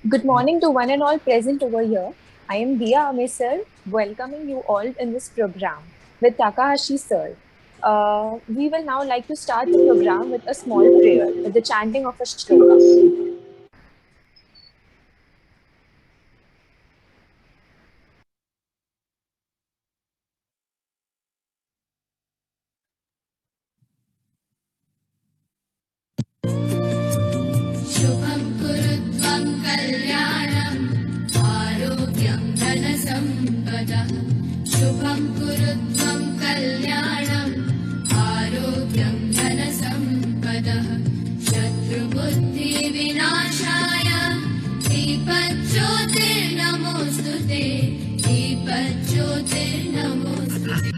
Good morning to one and all present over here. I am Dia Amisar, welcoming you all in this program with Takahashi sir. We will now like to start the program with a small prayer, with the chanting of a shloka. शुभं कुरुत्वं कल्याणम् आरोग्यं धनसम्पदः शुभं कुरुत्वं कल्याणम् आरोग्यं धनसम्पदः शत्रुबुद्धिविनाशाय दीपज्योतिर्नमोऽस्तु ते दीपज्योतिर्नमोऽस्तु ते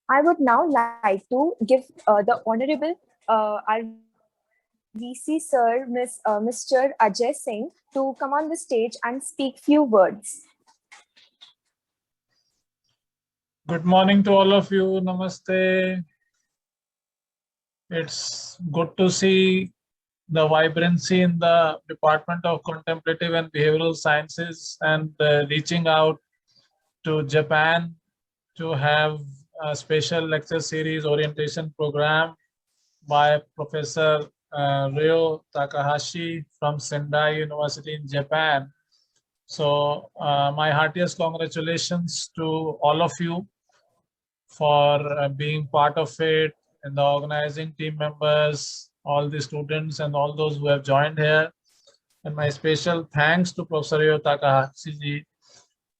I would now like to give the Honorable our VC sir, Mr. Ajay Singh, to come on the stage and speak few words. Good morning to all of you. Namaste. It's good to see the vibrancy in the Department of Contemplative and Behavioral Sciences and reaching out to Japan to have a special lecture series orientation program by Professor Ryo Takahashi from Sendai University in Japan. So my heartiest congratulations to all of you for being part of it, and the organizing team members, all the students and all those who have joined here. And my special thanks to Prof Ryo Takahashi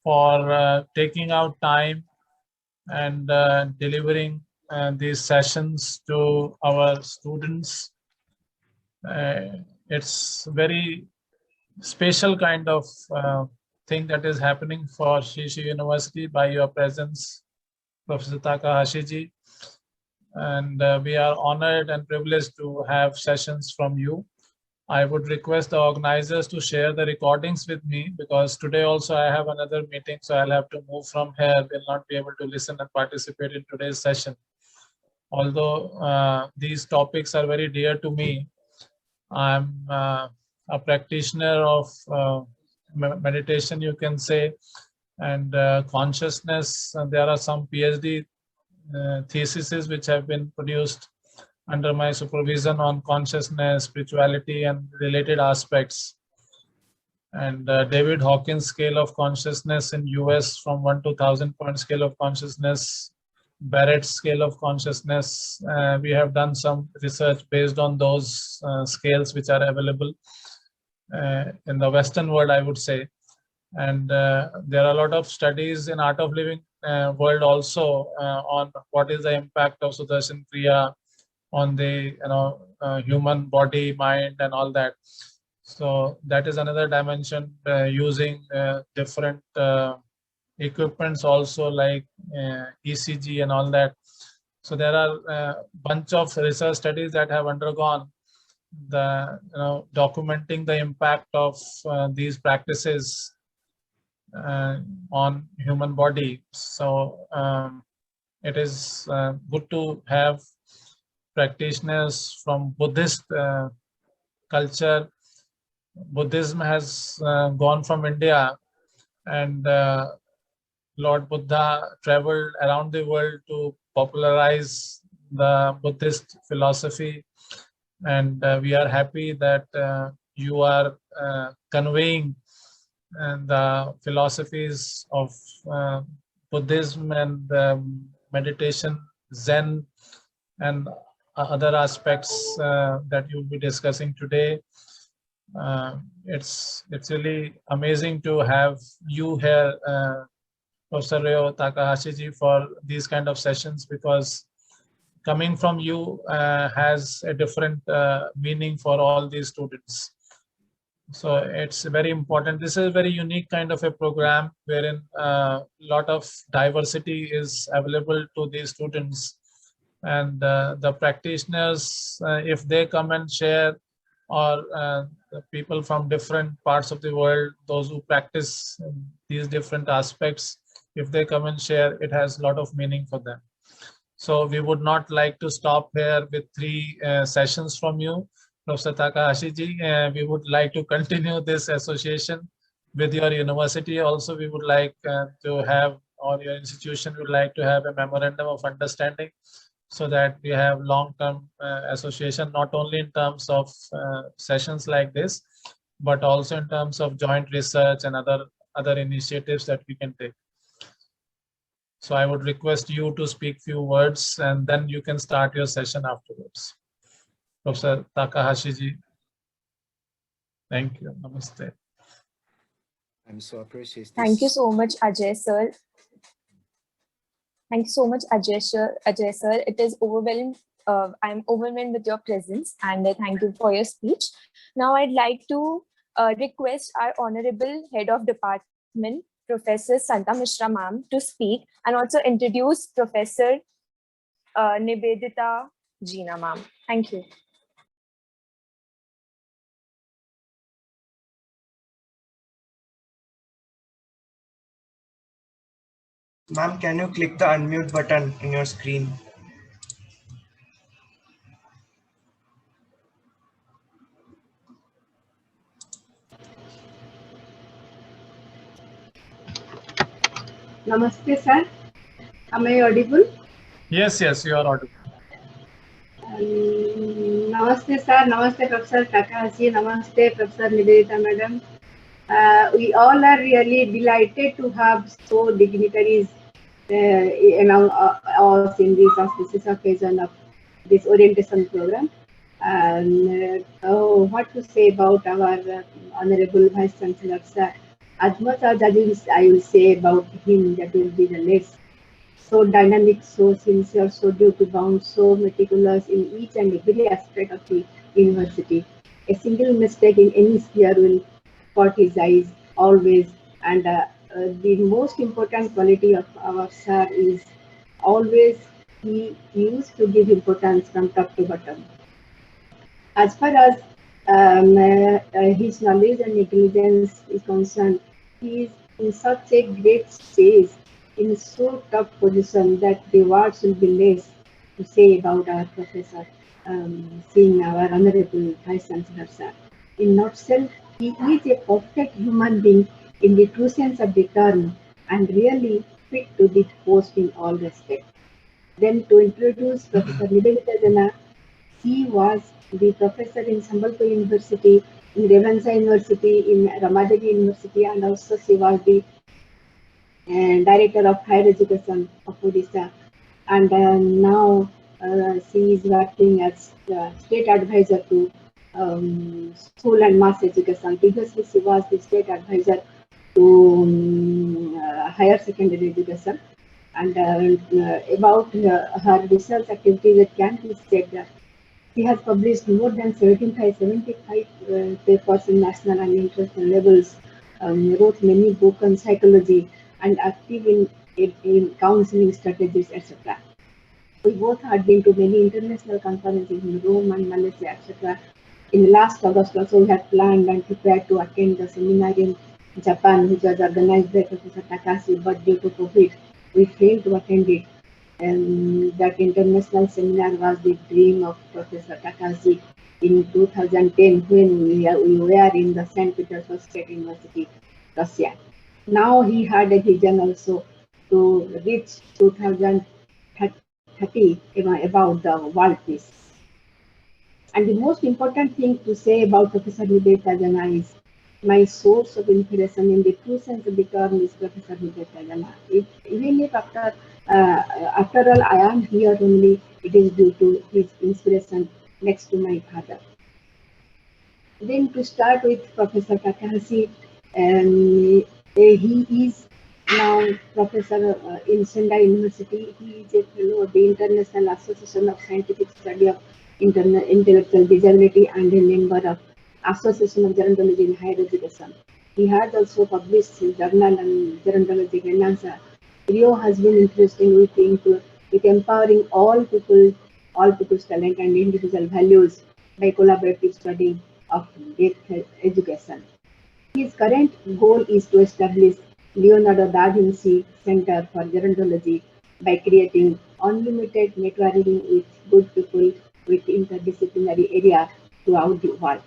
for taking out time and delivering these sessions to our students. It's very special kind of thing that is happening for Shishi University by your presence, Professor Takahashi ji. And we are honored and privileged to have sessions from you. I would request the organizers to share the recordings with me, because today also I have another meeting, so I'll have to move from here. Will not be able to listen and participate in today's session. Although these topics are very dear to me, I'm a practitioner of meditation, you can say, and consciousness. And there are some PhD theses which have been produced under my supervision on consciousness, spirituality, and related aspects. And David Hawkins scale of consciousness in US, from 1 to 1,000 point scale of consciousness, Barrett's scale of consciousness. We have done some research based on those scales which are available in the Western world, I would say. And there are a lot of studies in art of living world also on what is the impact of Sudarshan Kriya on the human body, mind, and all that. So that is another dimension, using different equipments also, like ECG and all that. So there are a bunch of research studies that have undergone the documenting the impact of these practices on human body. So it is good to have practitioners from Buddhist culture. Buddhism has gone from India, and Lord Buddha traveled around the world to popularize the Buddhist philosophy. And we are happy that you are conveying the philosophies of Buddhism and meditation, Zen, and other aspects that you'll be discussing today. It's really amazing to have you here, Professor Ryo Takahashi ji, for these kind of sessions, because coming from you has a different meaning for all these students. So it's very important. This is a very unique kind of a program wherein a lot of diversity is available to these students. And the practitioners, if they come and share, or the people from different parts of the world, those who practice these different aspects, if they come and share, it has a lot of meaning for them. So we would not like to stop here with 3 sessions from you, Professor Takahashi ji. We would like to continue this association with your university. Also, we would like to have, or your institution would like to have a memorandum of understanding, so that we have long-term association, not only in terms of sessions like this, but also in terms of joint research and other initiatives that we can take. So I would request you to speak few words, and then you can start your session afterwards. Professor Takahashi ji. Thank you. Namaste. I'm so appreciative. Thank you so much, Ajay sir. Thank you so much, Ajay sir. It is overwhelming. I'm overwhelmed with your presence, and thank you for your speech. Now, I'd like to request our honorable head of department, Professor Santa Mishra ma'am, to speak and also introduce Professor Nibedita Jeena ma'am. Thank you. Ma'am, can you click the unmute button in your screen? Namaste, sir. Am I audible? Yes, yes, you are audible. Namaste, sir. Namaste, Professor Takahashi. Namaste, Professor Nivedita, madam. We all are really delighted to have so dignitaries among us in this auspicious occasion of this orientation program. And what to say about our Honorable Vice Chancellor, sir? As much as I will say about him, that will be the less. So dynamic, so sincere, so duty-bound, so meticulous in each and every aspect of the university. A single mistake in any sphere will caught his eyes always. And the most important quality of our sir is always he used to give importance from top to bottom. As far as his knowledge and intelligence is concerned, he is in such a great stage, in so tough position that the words will be less to say about our professor, seeing our honorable Vice Chancellor, sir. In nutshell, he is a perfect human being in the true sense of the term and really fit to the post in all respects. Then to introduce Professor Nivedita Jana, he was the professor in Sambalpur University, in Revansa University, in Ramadevi University, and also she was the director of higher education of Odisha. And now she is working as state advisor to school and mass education. Previously, she was the state advisor to higher secondary education. And about her research activities, it can be said that he has published more than 75 papers in national and international levels, wrote many books on psychology, and active in counseling strategies, etc. We both had been to many international conferences in Rome and Malaysia, etc. In last August also we had planned and prepared to attend the seminar in Japan, which was organized by Professor Takahashi, but due to COVID, we failed to attend it. And that international seminar was the dream of Professor Takahashi in 2010 when we were in the St. Petersburg State University, Russia. Now he had a vision also to reach 2030 about the world peace. And the most important thing to say about Professor Nivedita Jana is my source of inspiration in the true sense of the term is Professor Nivedita Jana. Even if after all I am here only, it is due to his inspiration next to my father. Then to start with Professor Takahashi, he is now professor in Sendai University. He is a fellow of the International Association of Scientific Study of Intellectual Disability and a member of Association of Gerontology in Higher Education. He has also published his journal on gerontology Renanza. Ryo has been interesting with empowering all people's talent and individual values by collaborative study of depth education. His current goal is to establish Leonardo da Vinci Center for Gerontology by creating unlimited networking with good people with interdisciplinary area throughout the world.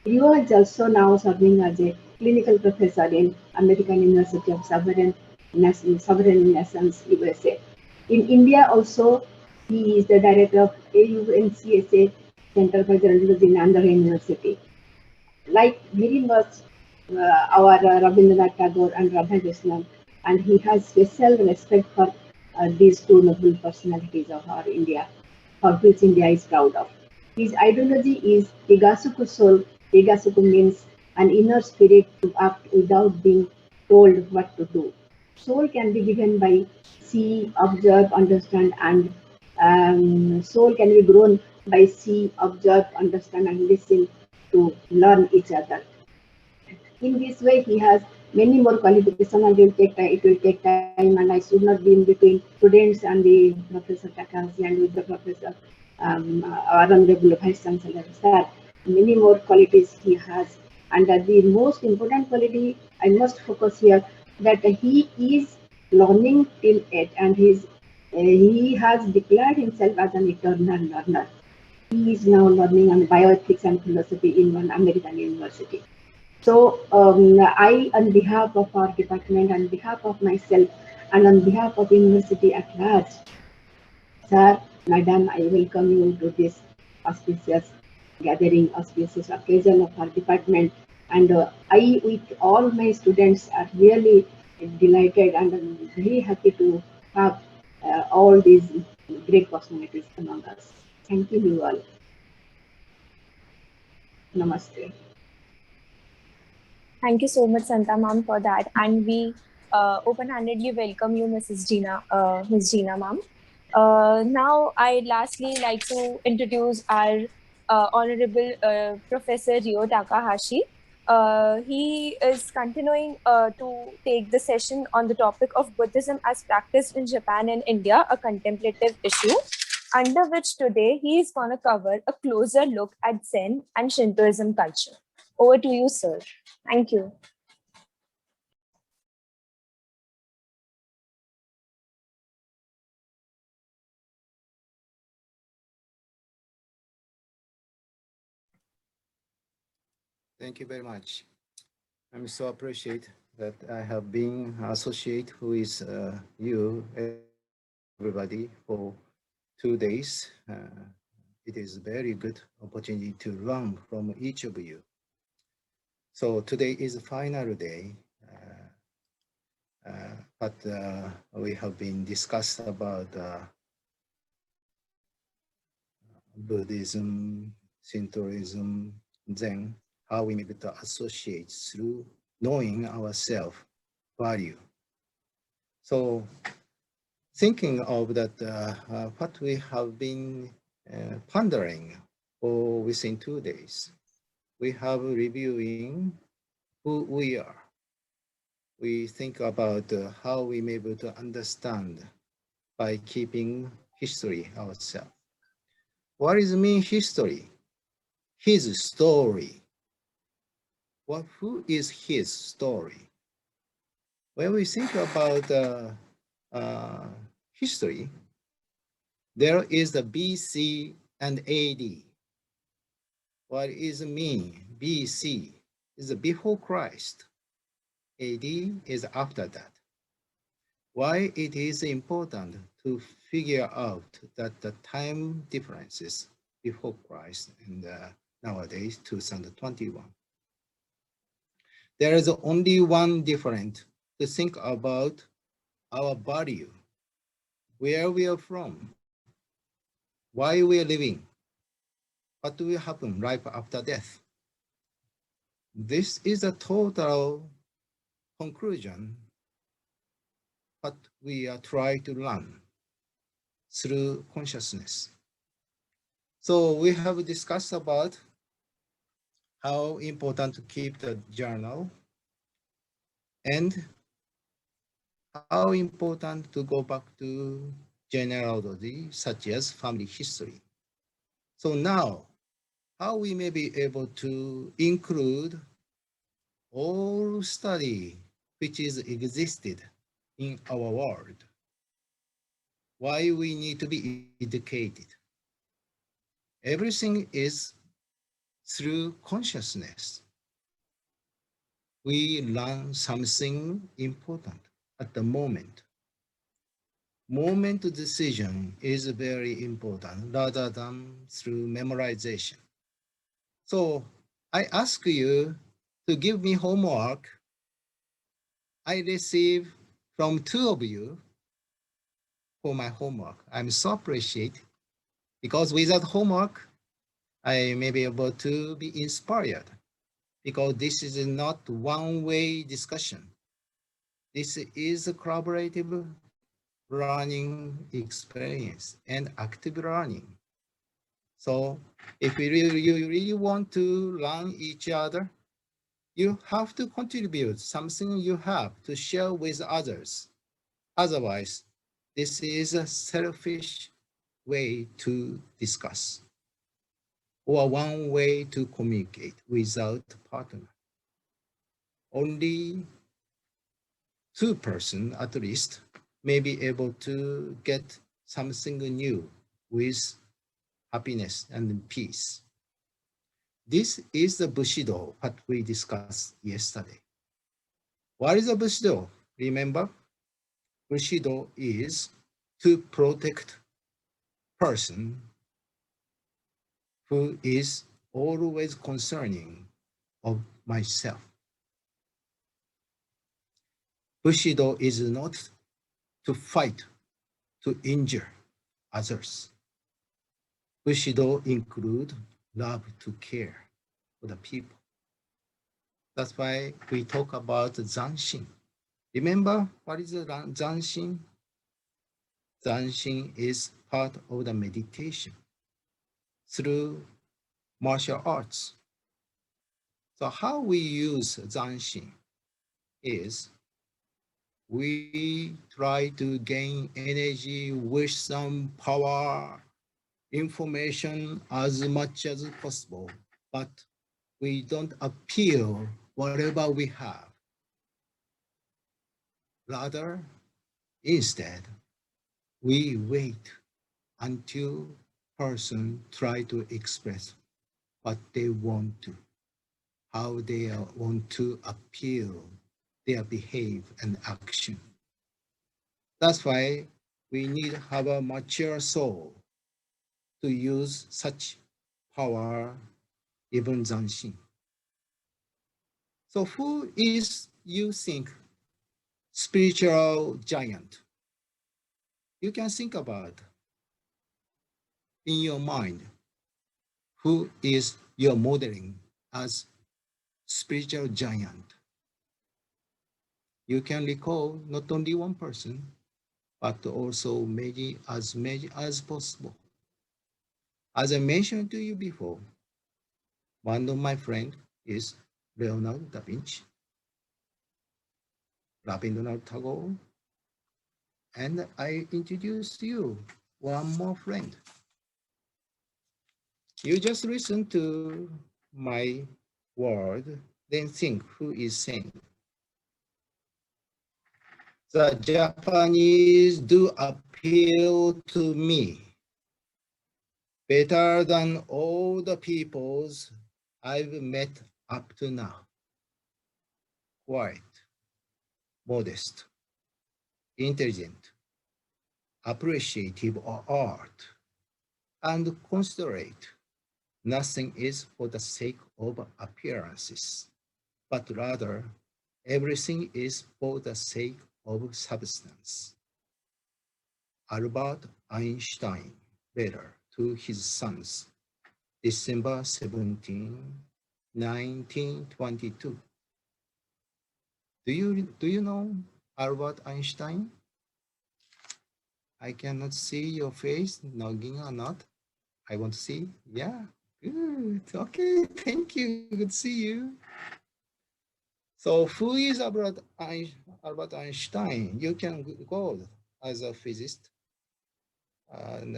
Rio is also now serving as a clinical professor in American University of Sovereign Nations, USA. In India also, he is the director of AUNCSA Center for Journalism in Andhra University. Like very much our Rabindranath Tagore and Radhakrishnan, and he has special respect for these two noble personalities of our India, for which India is proud of. His ideology is Tegasuku soul. Tegasuku means an inner spirit to act without being told what to do. Soul can be given by see, observe, understand, and soul can be grown by see, observe, understand, and listen to learn each other. In this way, he has many more qualifications, and it will take time, and I should not be in between students and the Professor Takahashi and with the Professor, our Honorable Vice Chancellor, sir. Many more qualities he has, and the most important quality I must focus here that he is learning till it, and he has declared himself as an eternal learner. He is now learning on bioethics and philosophy in one American university. So I, on behalf of our department, on behalf of myself, and on behalf of university at large, sir, madam, I welcome you to this auspicious gathering, auspicious occasion of our department. And I, with all my students, are really delighted and I'm very happy to have all these great personalities among us. Thank you all. Namaste. Thank you so much, Santa Ma'am, for that. And we open-handedly welcome you, Ms. Gina Ma'am. Now, I'd lastly like to introduce our Honorable Professor Ryo Takahashi. He is continuing to take the session on the topic of Buddhism as practiced in Japan and India, a contemplative issue, under which today he is going to cover a closer look at Zen and Shintoism culture. Over to you, sir. Thank you. Thank you very much. I'm so appreciate that I have been associate with you, everybody, for 2 days. It is very good opportunity to learn from each of you. So today is the final day, but we have been discussed about Buddhism, Shintoism, Zen, how we may be to associate through knowing ourselves value. So thinking of that, what we have been pondering for within 2 days, we have reviewing who we are. We think about how we may be able to understand by keeping history ourselves. What is mean history? His story. Who is his story? When we think about history, there is the BC and AD. What is mean? BC is before Christ. AD is after that. Why it is important to figure out that the time differences before Christ and nowadays 2021. There is only one difference to think about our value, where we are from, why we are living, what will happen right after death. This is a total conclusion what we are trying to learn through consciousness. So we have discussed about how important to keep the journal and how important to go back to genealogy such as family history. So now, how we may be able to include all study which is existed in our world. why we need to be educated. Everything is through consciousness. We learn something important at the moment. Moment decision is very important rather than through memorization. So I ask you to give me homework. I receive from two of you for my homework. I'm so appreciate because without homework, I may be able to be inspired because this is not one-way discussion. This is a collaborative learning experience and active learning. So if you really want to learn each other, you have to contribute something you have to share with others. Otherwise, this is a selfish way to discuss or one way to communicate without a partner. Only two persons at least may be able to get something new with happiness and peace. This is the Bushido, what we discussed yesterday. What is a Bushido? Remember, Bushido is to protect person who is always concerning of myself. Bushido is not to fight, to injure others. Bushido include love to care for the people. That's why we talk about Zanshin. Remember what is the Zanshin? Zanshin is part of the meditation through martial arts. So how we use Zanshin is we try to gain energy, wisdom, power, information as much as possible, but we don't appeal whatever we have. Rather, instead, we wait until person try to express what they want to, how they want to appeal their behavior and action. That's why we need to have a mature soul to use such power, even Zanshin. So who is, you think, spiritual giant? You can think about in your mind who is your modeling as spiritual giant. You can recall not only one person, but also many as possible. As I mentioned to you before, one of my friends is Leonardo da Vinci, Rabindranath Tagore, and I introduced you one more friend. You just listen to my word, then think who is saying. The Japanese do appeal to me better than all the peoples I've met up to now. Quiet, modest, intelligent, appreciative of art, and considerate. Nothing is for the sake of appearances, but rather everything is for the sake of substance. Albert Einstein letter to his sons, December 17, 1922. Do you know Albert Einstein? I cannot see your face, nodding or not. I want to see. Yeah, good. Okay, thank you. Good to see you. So who is Albert Einstein? You can go as a physicist. And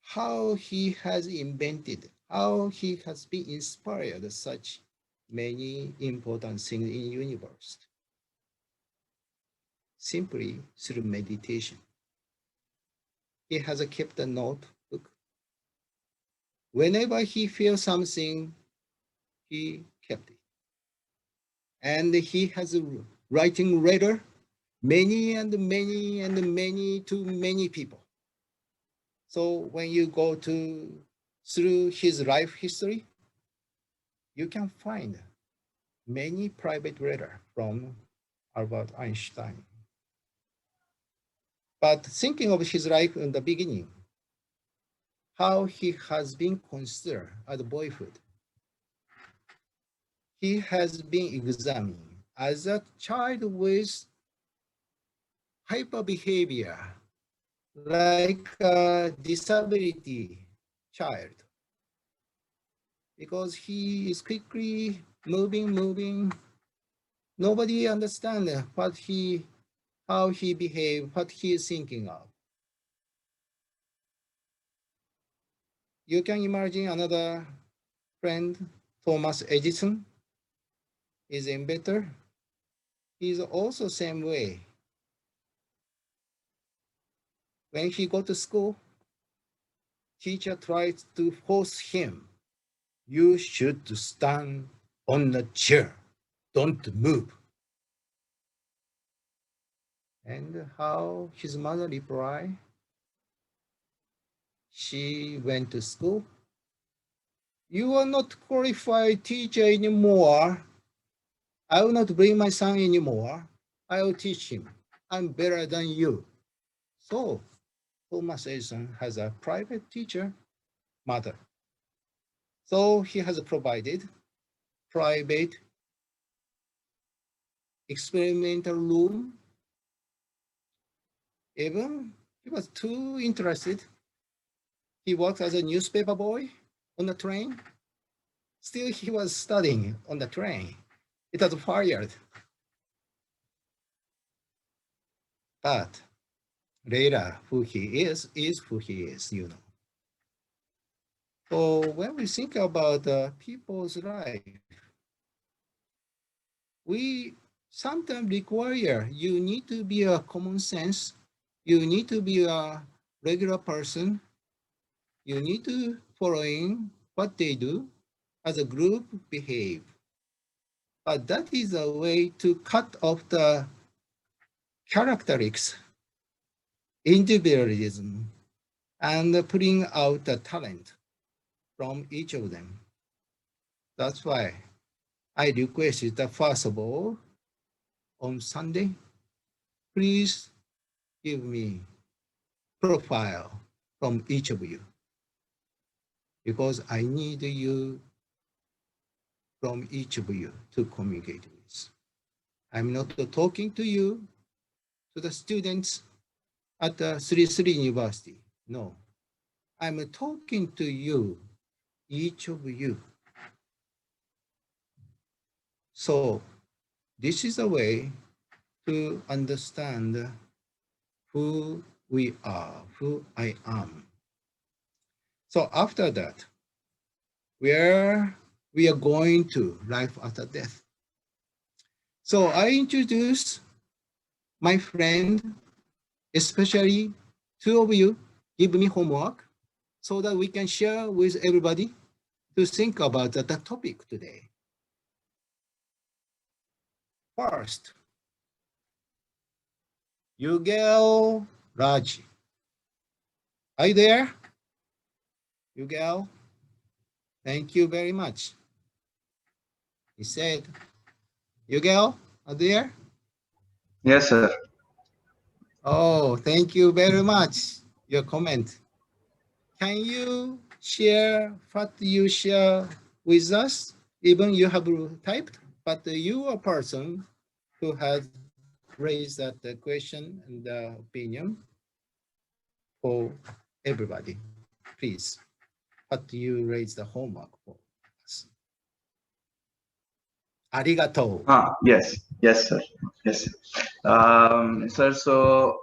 how he has invented, how he has been inspired such many important things in the universe. simply through meditation. He has kept a notebook. Whenever he feels something, he kept it. And he has a writing letter, many and many and many to many people. So when you go through his life history, you can find many private letters from Albert Einstein. But thinking of his life in the beginning, how he has been considered as a boyhood, he has been examined as a child with hyper behavior, like a disability child, because he is quickly moving. Nobody understands how he behaves, what he is thinking of. You can imagine another friend, Thomas Edison, is inventor. He's also same way. When he go to school, teacher tries to force him. You should stand on the chair. Don't move. And how his mother replied, she went to school. You are not qualified teacher anymore. I will not bring my son anymore. I will teach him. I'm better than you. So Thomas Edison has a private teacher, mother. So he has provided private experimental room. Even he was too interested. He worked as a newspaper boy on the train. Still, he was studying on the train. It was fired. But later, who he is who he is, you know. So when we think about people's life, we sometimes require, you need to be a common sense, you need to be a regular person, you need to following what they do, as a group behave. But that is a way to cut off the characteristics, individualism, and putting out the talent from each of them. That's why I requested that first of all, on Sunday, please give me profile from each of you, because I need you from each of you to communicate with. I'm not talking to you, to the students at the 3 University. No, I'm talking to you, each of you. So this is a way to understand who we are, who I am. So after that, where we are going to life after death. So I introduce my friend, especially two of you, give me homework so that we can share with everybody to think about the topic today. First, Yugel Raji. Are you there? Yugel, thank you very much. He said, Yugel, are you there? Yes, sir. Oh, thank you very much. Your comment. Can you share what you share with us? Even you have typed, but you are a person who has raised that question and the opinion for everybody. Please, what do you raise the homework for us? Arigato. Yes, yes, sir. Yes, sir. So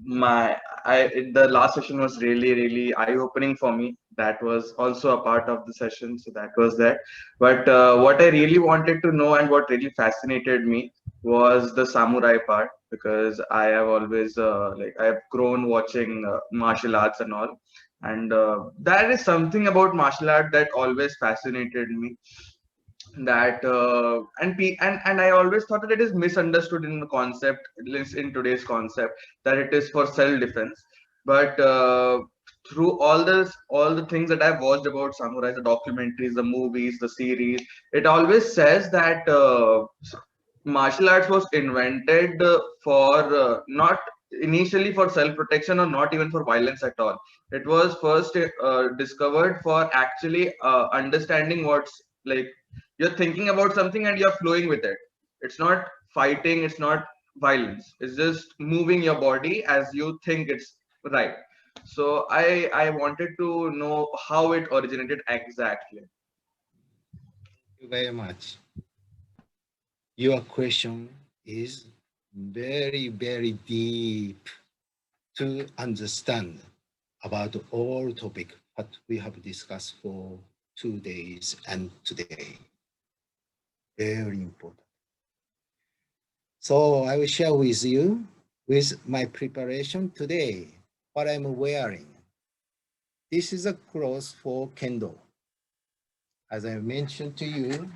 the last session was really eye-opening for me. That was also a part of the session, so that was that. But what I really wanted to know and what really fascinated me was the samurai part, because I have always like I have grown watching martial arts and all, and there is something about martial art that always fascinated me. That and I always thought that it is misunderstood in the concept, at least in today's concept, that it is for self defense. But through all the things that I've watched about samurais, the documentaries, the movies, the series, it always says that martial arts was invented for not initially for self protection, or not even for violence at all. It was first discovered for actually understanding what's like, you're thinking about something and you're flowing with it. It's not fighting, it's not violence, it's just moving your body as you think it's right. So I wanted to know how it originated exactly. Thank you very much. Your question is very, very deep to understand about all topic what we have discussed for 2 days and today. Very important. So I will share with you with my preparation today what I'm wearing. This is a cloth for kendo. As I mentioned to you,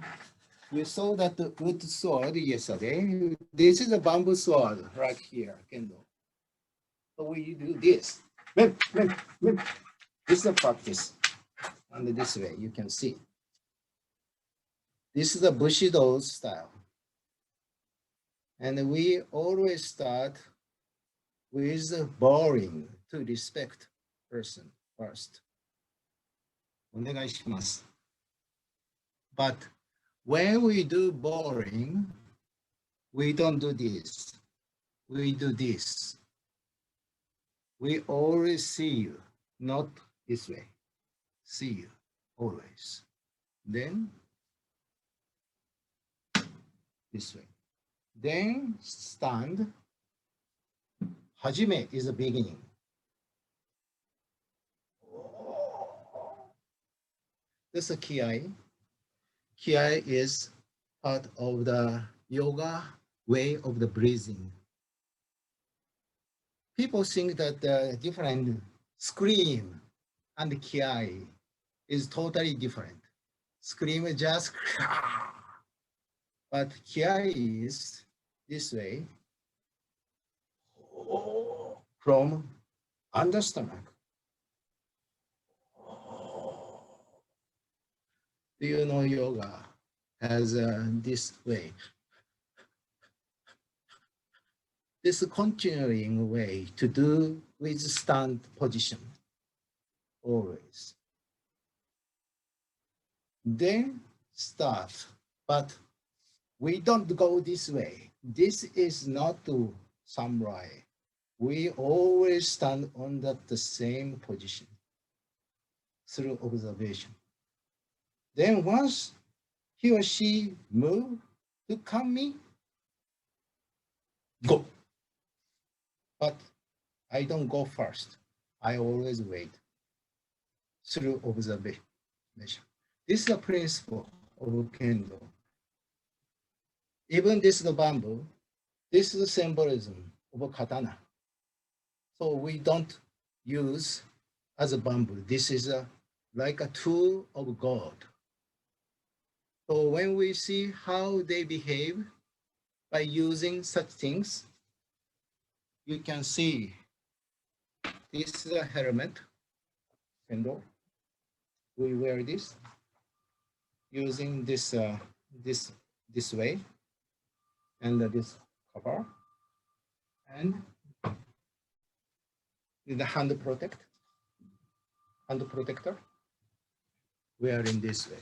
you saw that the wood sword yesterday. This is a bamboo sword right here, kendo. So we do this. This is a practice. And this way, you can see. This is a Bushido style. And we always start with bowing to respect person first. お願いします. But when we do bowing, we don't do this. We do this. We always see you, not this way. See you, always. Then, this way. Then stand. はじめ is the beginning. This is kiai. Kiai is part of the yoga way of the breathing. People think that the different scream and kiai is totally different. Scream is just, but kiai is this way from under stomach. Do you know yoga has this way? This continuing way to do with stand position, always. Then start, but we don't go this way. This is not to samurai. We always stand on the same position through observation. Then once he or she move to come me, go. But I don't go first. I always wait through observation. This is the principle of kendo. Even this is the bamboo. This is the symbolism of a katana. So we don't use as a bamboo. This is like a tool of God. So when we see how they behave by using such things, you can see this is a helmet, kendo. We wear this using this this way, and this cover, and the hand protector, wearing this way.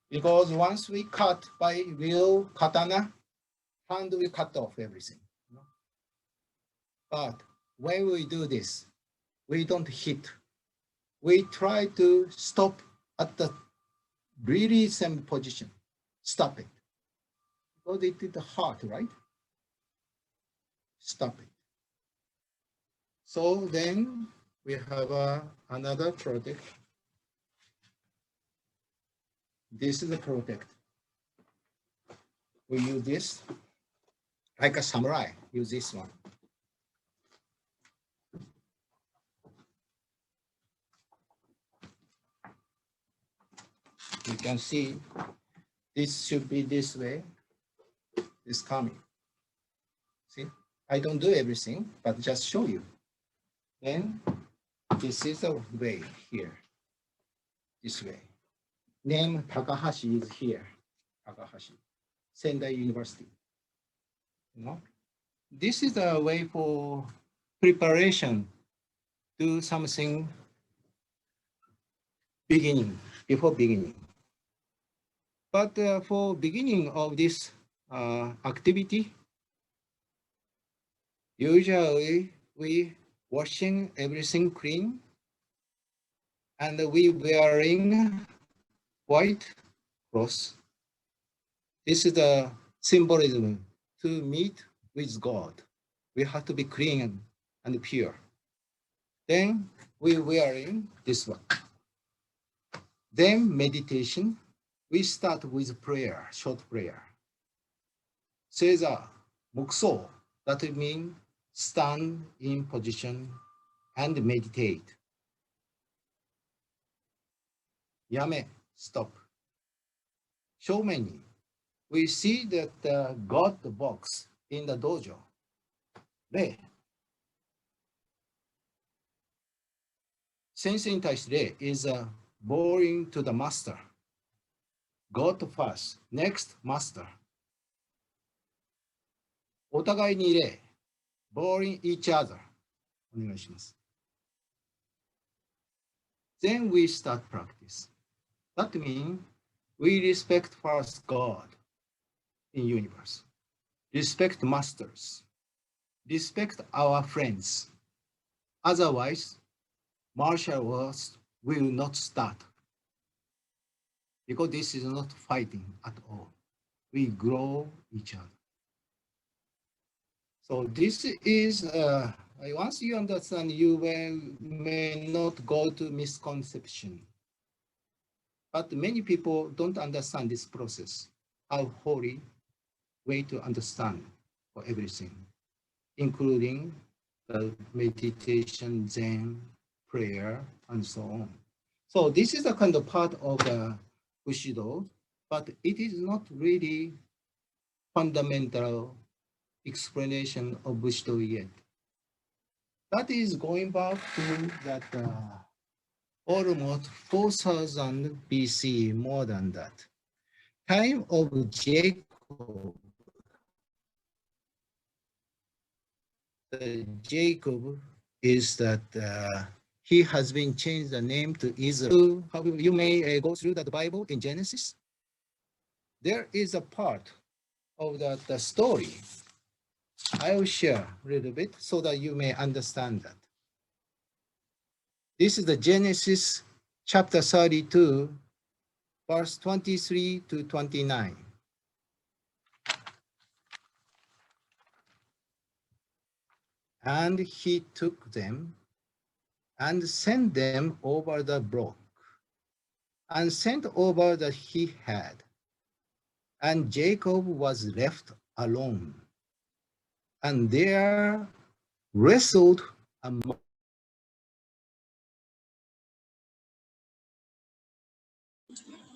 Because once we cut by real katana, hand we cut off everything. But when we do this, we don't hit. We try to stop at the really same position. Stop it. Because it is hard, right? Stop it. So then we have another project. This is the protect. We use this like a samurai. Use this one. You can see this should be this way. It's coming. See, I don't do everything, but just show you. Then this is the way here. This way. Name Takahashi is here. Takahashi, Sendai University. You know, this is a way for preparation. Do something beginning before beginning. But for beginning of this activity, usually we washing everything clean and we wearing white clothes. This is the symbolism to meet with God. We have to be clean and pure. Then we wearing this one. Then meditation. We start with prayer, short prayer. Seiza, mukso, that means stand in position and meditate. Yame, stop. Shoumeni, we see that God box in the dojo. Re. Sensei in Taishire is bowing to the master. God first, next master. お互いに礼、bowing each other. お願いします。Then we start practice. That means we respect first God in universe, respect masters, respect our friends. Otherwise, martial arts will not start because this is not fighting at all. We grow each other. So this is, once you understand, you may not go to misconception. But many people don't understand this process, how holy way to understand for everything, including the meditation, Zen, prayer, and so on. So this is a kind of part of the Bushido, but it is not really fundamental explanation of Bushido yet. That is going back to that almost 4000 BC, more than that. Time of Jacob. Jacob is that he has been changed the name to Israel. You may go through the Bible in Genesis. There is a part of the story. I will share a little bit so that you may understand that. This is the Genesis chapter 32, verse 23 to 29. And he took them and sent them over the brook and sent over that he had. And Jacob was left alone. And there wrestled among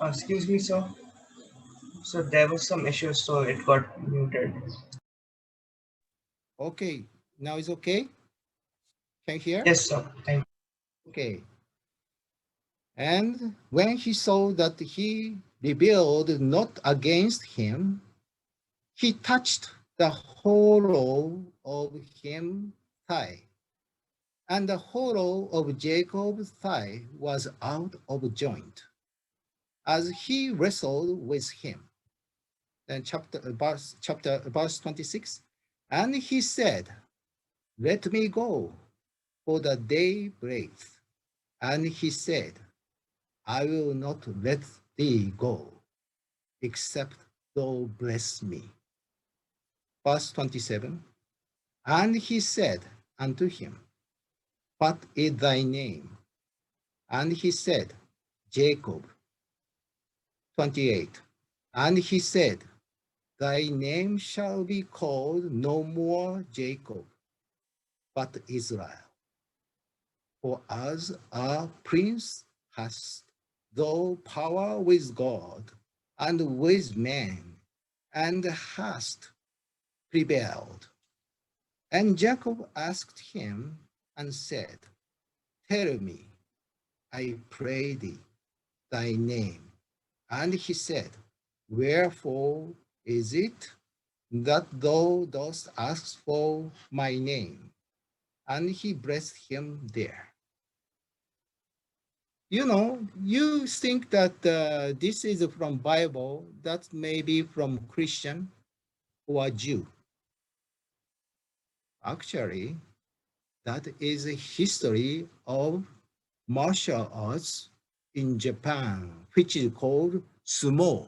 Excuse me, sir. So there was some issue, so it got muted. Okay, now it's okay? Can you hear? Yes, sir. Thank you. Okay. And when he saw that he rebelled not against him, he touched the hollow of his thigh. And the hollow of Jacob's thigh was out of joint, as he wrestled with him. Then verse 26. And he said, let me go, for the day breaks. And he said, I will not let thee go, except thou bless me. Verse 27. And he said unto him, what is thy name? And he said, Jacob. 28. And he said, thy name shall be called no more Jacob, but Israel. For as a prince hast thou power with God and with men, and hast prevailed. And Jacob asked him and said, tell me, I pray thee, thy name. And he said, wherefore is it that thou dost ask for my name? And he blessed him there. You know, you think that this is from Bible, that may be from Christian or Jew. Actually, that is a history of martial arts in Japan, which is called sumo.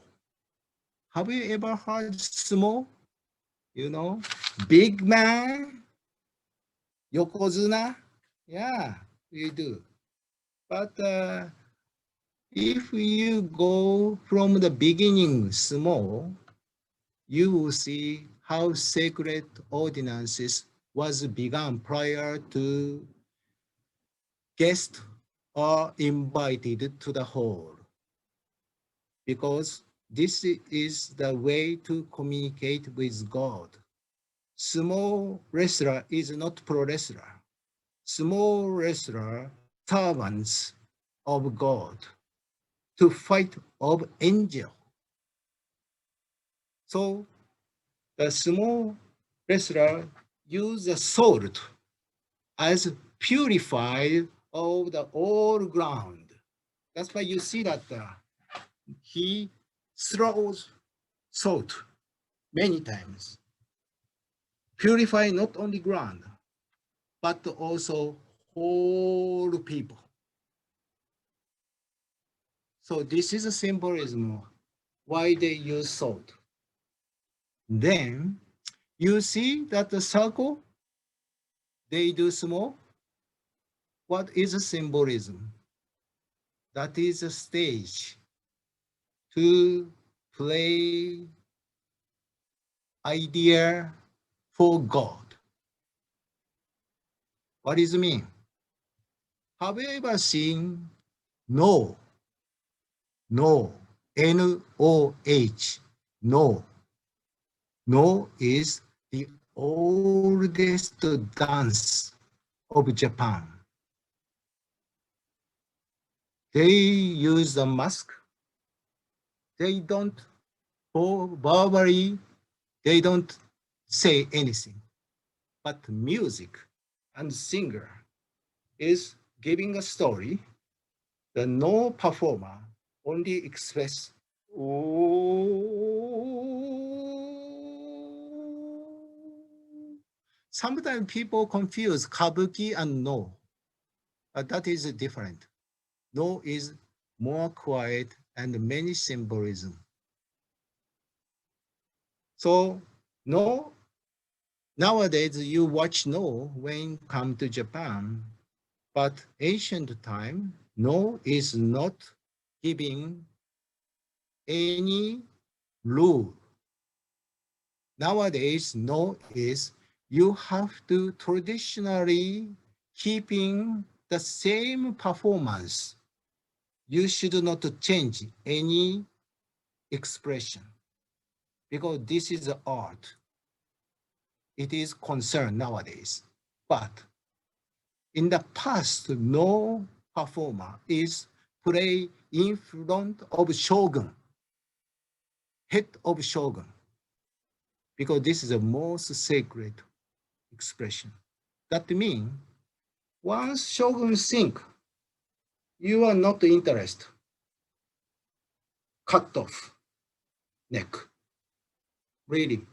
Have you ever heard sumo? You know, big man, yokozuna. Yeah, we do. But if you go from the beginning small, you will see how sacred ordinances was begun prior to guests are invited to the hall, because this is the way to communicate with God. Small wrestler is not pro wrestler. Small wrestler servants of God to fight of angel. So the small wrestler use the sword as purified of the all ground. That's why you see that he throws salt many times. Purify not only ground, but also whole people. So this is a symbolism why they use salt. Then you see that the circle, they do small. What is a symbolism? That is a stage to play idea for God. What does it mean? Have you ever seen no, no, N-O-H, no? No is the oldest dance of Japan. They use a mask. They don't verbally, they don't say anything, but music and singer is giving a story. The no performer only express Sometimes people confuse kabuki and no, but that is different. No is more quiet and many symbolism. So no, nowadays you watch no when come to Japan, but ancient time, no is not giving any rule. Nowadays, no is you have to traditionally keeping the same performance. You should not change any expression, because this is art. It is concerned nowadays. But in the past, no performer is play in front of shogun, head of shogun, because this is the most sacred expression. That means once shogun think, you are not interested, cut off neck. Really,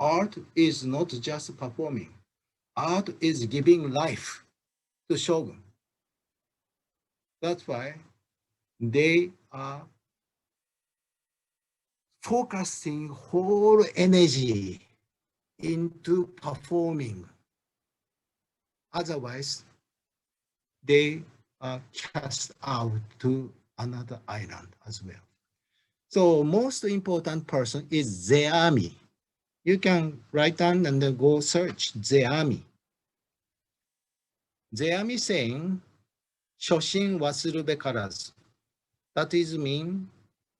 art is not just performing. Art is giving life to shogun. That's why they are focusing whole energy into performing. Otherwise, they are cast out to another island as well. So most important person is Zeami. You can write down and then go search Zeami. Zeami saying, Shoshin wasurube karazu. That is mean,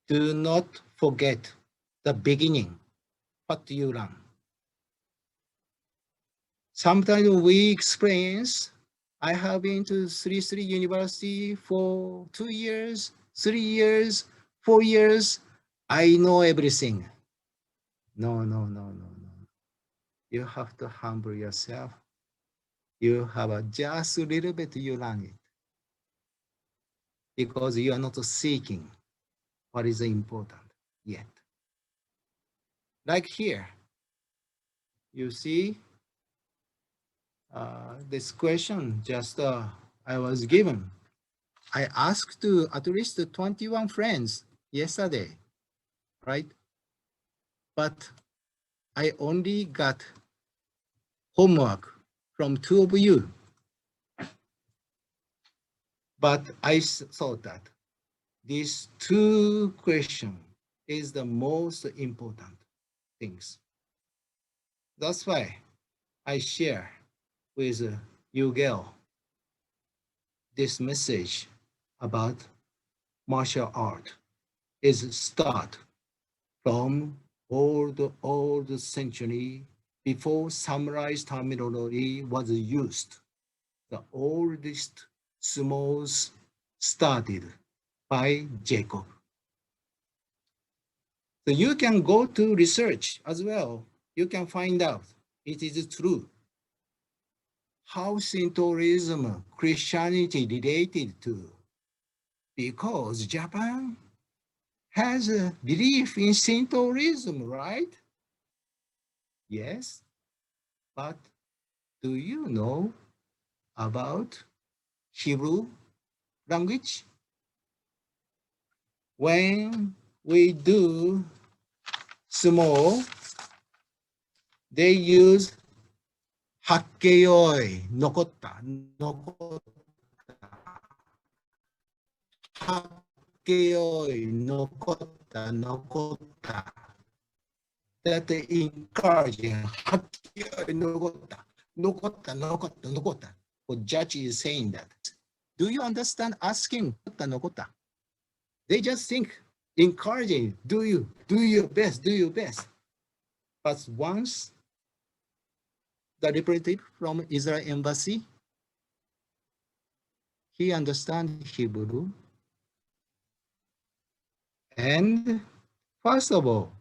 do not forget the beginning, what you learn. Sometimes we experience, I have been to Sri University for 2 years, 3 years, 4 years. I know everything. No, no, no, no, no. You have to humble yourself. You have just a little bit you learn it. Because you are not seeking what is important yet. Like here, you see this question just I was given. I asked to at least 21 friends yesterday, right? But I only got homework from 2 of you. But I thought that these 2 questions is the most important things. That's why I share with you girl this message about martial art is start from old century before samurai terminology was used. The oldest sumos started by Jacob. So you can go to research as well. You can find out it is true. How Shintoism, Christianity related to? Because Japan has a belief in Shintoism, right? Yes, but do you know about Hebrew language? When we do sumo, they use hakkeyoi, nokotta, hakkeyoi, nokotta. That encouraging hakkeyoi, nokotta. The judge is saying that. Do you understand asking nokotta? They just think encouraging, do your best, do your best. But once the representative from Israel embassy, he understands Hebrew. And first of all,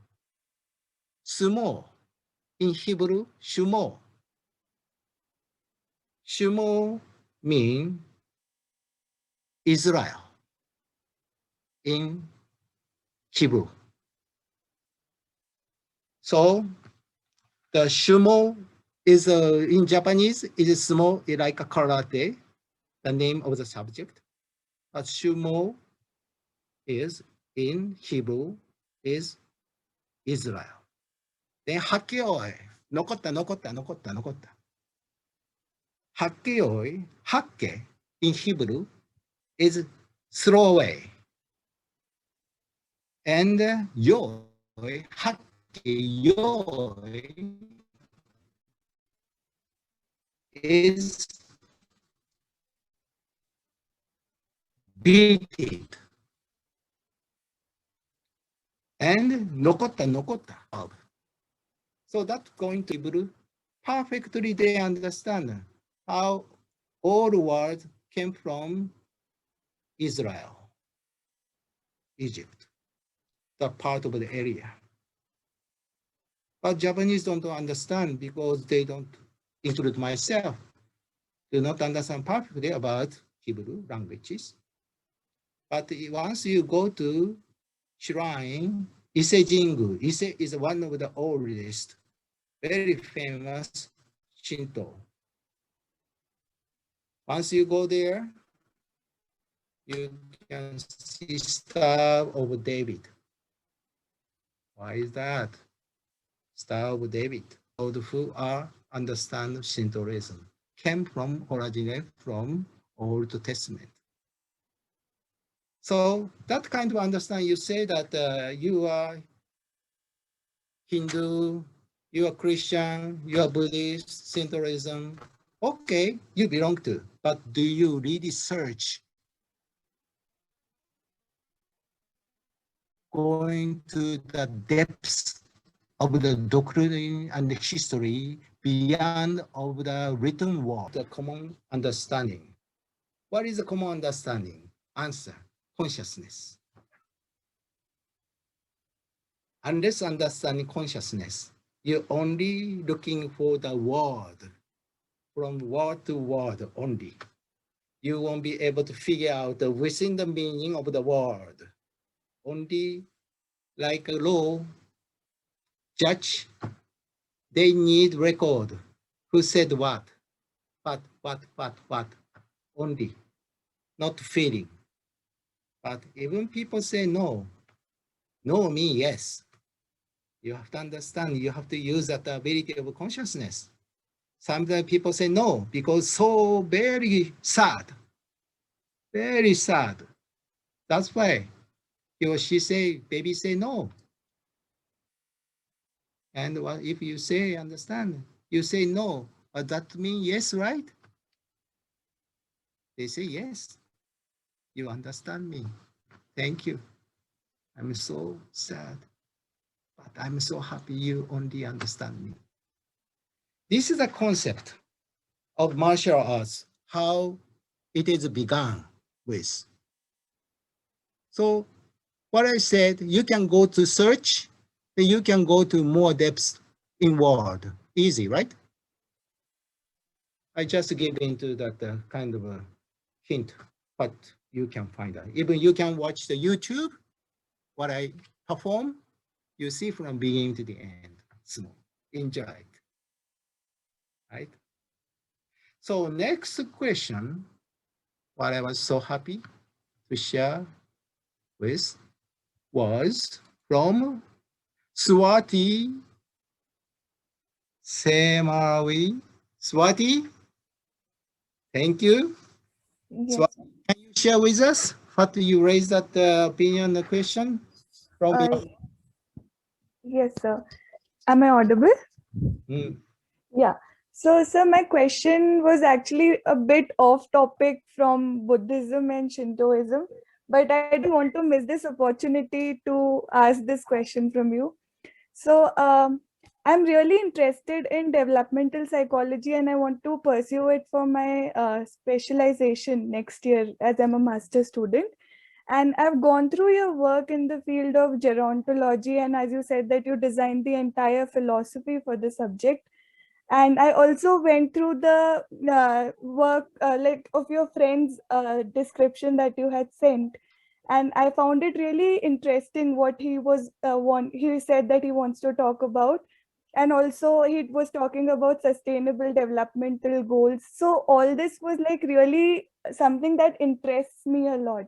sumo in Hebrew, shumo. Shumo means Israel in Hebrew. So the shumo is in Japanese, it is sumo, like a karate, the name of the subject. But shumo is in Hebrew is Israel. Then hakkeyoi, nokotta. Hakkeyoi, hakke in Hebrew is throw away. And yoi, hakkeyoi is beat it. And nokotta. So that's going to Hebrew. Perfectly they understand how all words came from Israel, Egypt, the part of the area. But Japanese don't understand because they don't, include myself, do not understand perfectly about Hebrew languages. But once you go to shrine, Ise Jingu, Ise is one of the oldest, very famous Shinto. Once you go there, you can see Star of David. Why is that? Star of David. Those who are understand Shintoism came from originate from Old Testament. So that kind of understanding, you say that you are Hindu, you are Christian, you are Buddhist, Shintoism. Okay, you belong to, but do you really search going to the depths of the doctrine and the history beyond of the written word? The common understanding. What is the common understanding? Answer, consciousness. Unless understanding consciousness, you're only looking for the word, from word to word only. You won't be able to figure out within the meaning of the word. Only like a law judge, they need record. Who said what, only, not feeling. But even people say no, no means yes. You have to understand, you have to use that ability of consciousness. Sometimes people say no, because so very sad, very sad. That's why he or she say, baby say no. And what if you say, understand, you say no, but that means yes, right? They say yes, you understand me. Thank you. I'm so sad, but I'm so happy you only understand me. This is a concept of martial arts, how it is begun with. So what I said, you can go to search, then you can go to more depths in word. Easy, right? I just gave into that kind of a hint, but you can find out. Even you can watch the YouTube, what I perform, you see from beginning to the end. Small. Enjoy it. Right? So next question, what I was so happy to share with was from Swati Semawi. Swati, thank you. Yes. Swati, can you share with us what you raised that opinion, the question from Uh, your... yes, sir. Am I audible? Mm, Yeah. So, sir, my question was actually a bit off topic from Buddhism and Shintoism, but I didn't want to miss this opportunity to ask this question from you. So, I'm really interested in developmental psychology and I want to pursue it for my specialization next year as I'm a master student. And I've gone through your work in the field of gerontology, and as you said, that you designed the entire philosophy for the subject. And I also went through the work like of your friend's description that you had sent, and I found it really interesting what he was he said that he wants to talk about, and also he was talking about sustainable developmental goals. So all this was like really something that interests me a lot.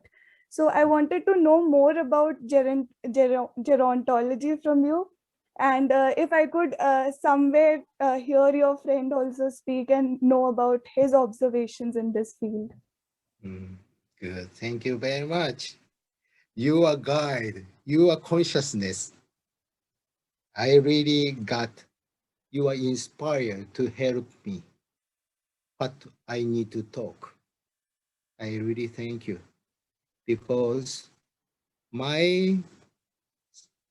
So I wanted to know more about gerontology from you, and if I could somewhere hear your friend also speak and know about his observations in this field. good. Thank you very much. You are guide. You are consciousness. I really got, you are inspired to help me. But I need to talk. I really thank you because my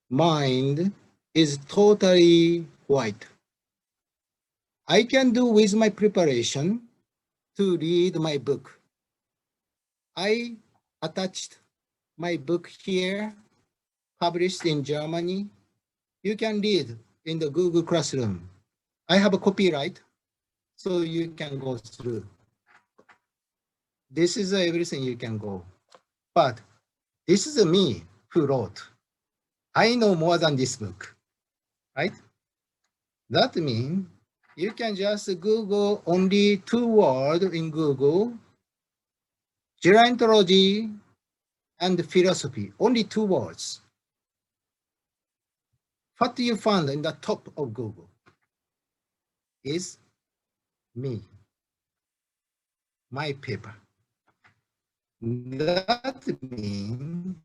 mind is totally white. I can do with my preparation to read my book. I attached my book here, published in Germany. You can read in the Google Classroom. I have a copyright, so you can go through. This is everything you can go. But this is me who wrote. I know more than this book, right? That means you can just Google only 2 words in Google, gerontology and philosophy, only 2 words. What you find in the top of Google is me, my paper, That means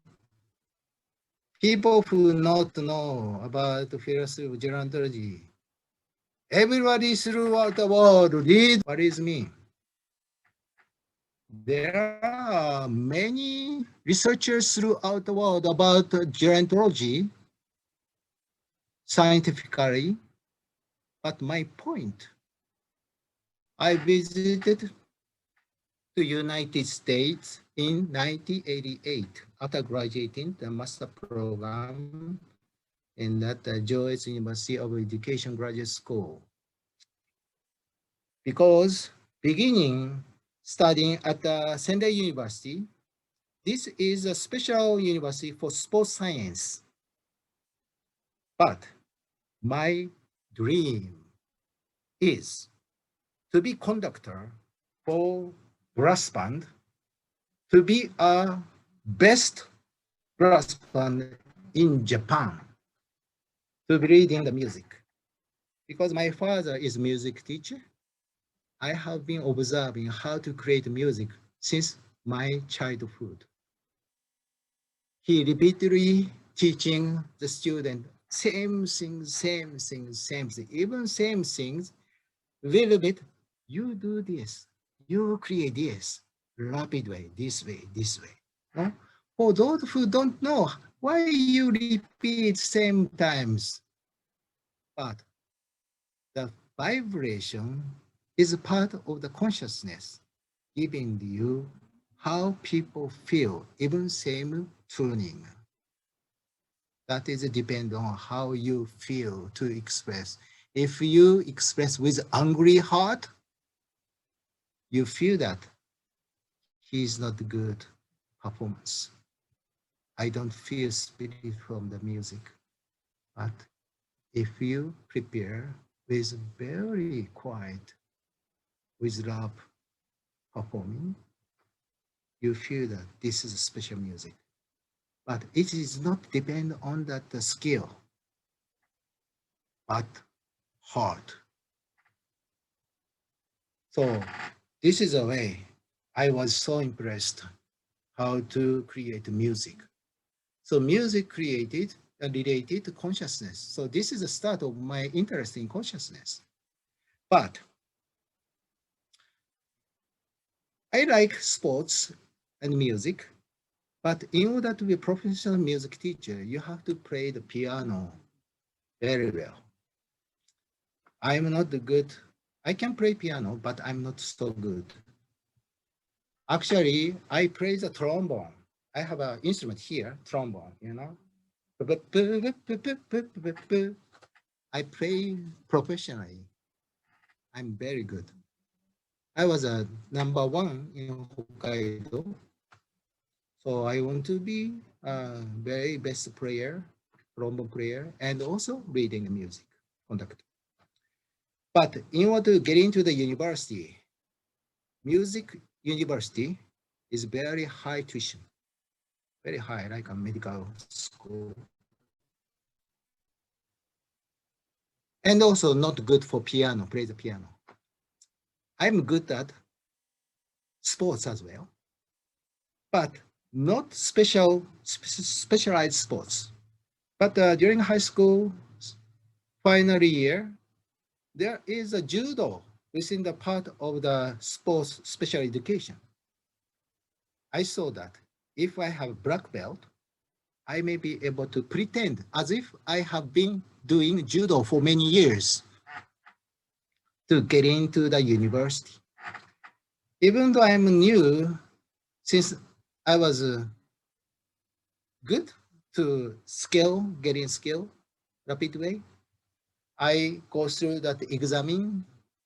people who not know about the philosophy of gerontology, everybody throughout the world read what is mean. There are many researchers throughout the world about gerontology scientifically, but my point, I visited the United States in 1988 after graduating the master program in that Joyce University of Education Graduate School. Because beginning studying at the Sendai University, this is a special university for sports science. But my dream is to be conductor for brass band, to be a best brass band in Japan, to be reading the music. Because my father is music teacher, I have been observing how to create music since my childhood. He repeatedly teaching the student same things, same things, same thing, even same things, little bit, you do this, you create this, rapid way, this way, this way. No? For those who don't know, why you repeat same times? But the vibration is a part of the consciousness, giving you how people feel, even same tuning. That is depend on how you feel to express. If you express with angry heart, you feel that he's not good performance. I don't feel spirit from the music. But if you prepare with very quiet, with love performing, you feel that this is special music. But it is not depend on that the skill, but heart. So this is a way I was so impressed how to create music. So music created related to consciousness. So this is the start of my interest in consciousness. But I like sports and music, but in order to be a professional music teacher, you have to play the piano very well. I'm not good. I can play piano, but I'm not so good. Actually, I play the trombone. I have an instrument here, trombone, you know. I play professionally. I'm very good. I was a #1 in Hokkaido. So I want to be a very best player, trombone player, and also reading music conductor. But in order to get into the university, music university is very high tuition, very high, like a medical school. And also not good for piano, play the piano. I'm good at sports as well, but not specialized sports. But during high school final year, there is a judo within the part of the sports special education. I saw that if I have black belt, I may be able to pretend as if I have been doing judo for many years to get into the university. Even though I'm new, since I was good to getting skill rapid way, I go through that exam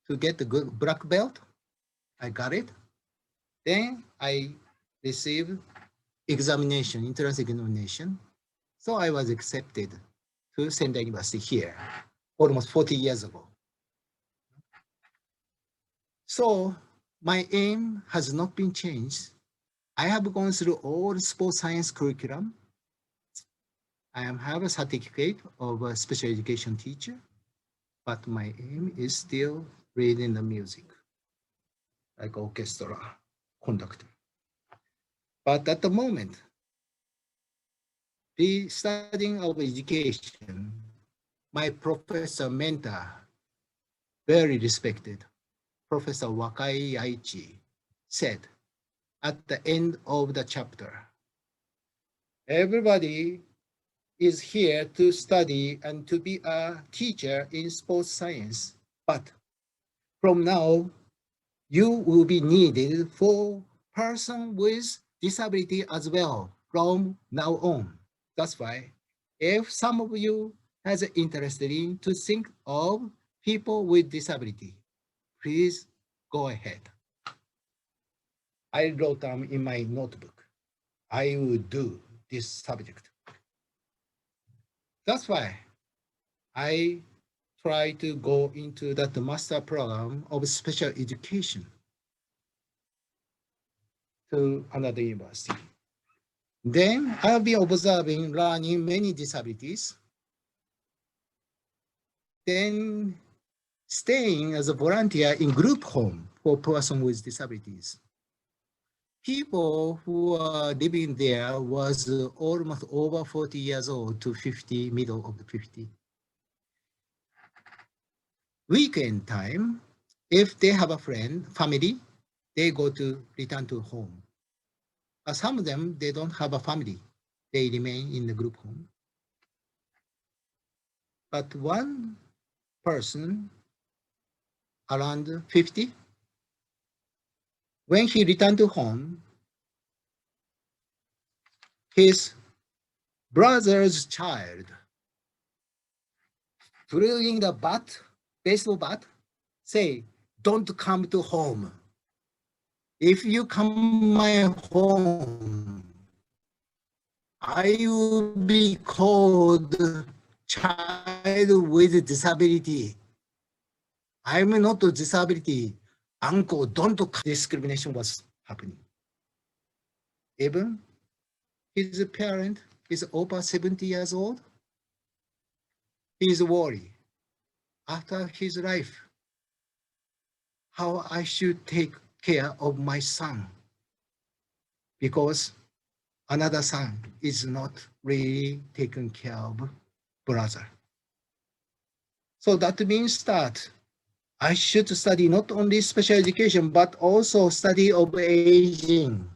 to get the good black belt. I got it. Then I received examination, entrance examination. So I was accepted to Sendai University here almost 40 years ago. So my aim has not been changed. I have gone through all sports science curriculum. I have a certificate of a special education teacher, but my aim is still reading the music, like orchestra conductor. But at the moment, the studying of education, my professor mentor, very respected, Professor Wakai Aichi, said at the end of the chapter, everybody is here to study and to be a teacher in sports science, but from now, you will be needed for person with disability as well from now on. That's why if some of you has an interest in to think of people with disability, please go ahead. I wrote down in my notebook, I will do this subject. That's why I try to go into that master program of special education to another university. Then I'll be observing, learning many disabilities. Then staying as a volunteer in group home for persons with disabilities. People who are living there was almost over 40 years old to 50, middle of the 50. Weekend time, if they have a friend, family, they go to return to home. But some of them, they don't have a family. They remain in the group home. But one person around 50, when he returned to home, his brother's child throwing the bat, baseball bat, say, don't come to home. If you come my home, I will be called child with disability. I'm not a disability. Uncle, don't discrimination was happening. Even his parent is over 70 years old. He is worried after his life, how I should take care of my son, because another son is not really taking care of brother. So that means that I should study not only special education, but also study of aging,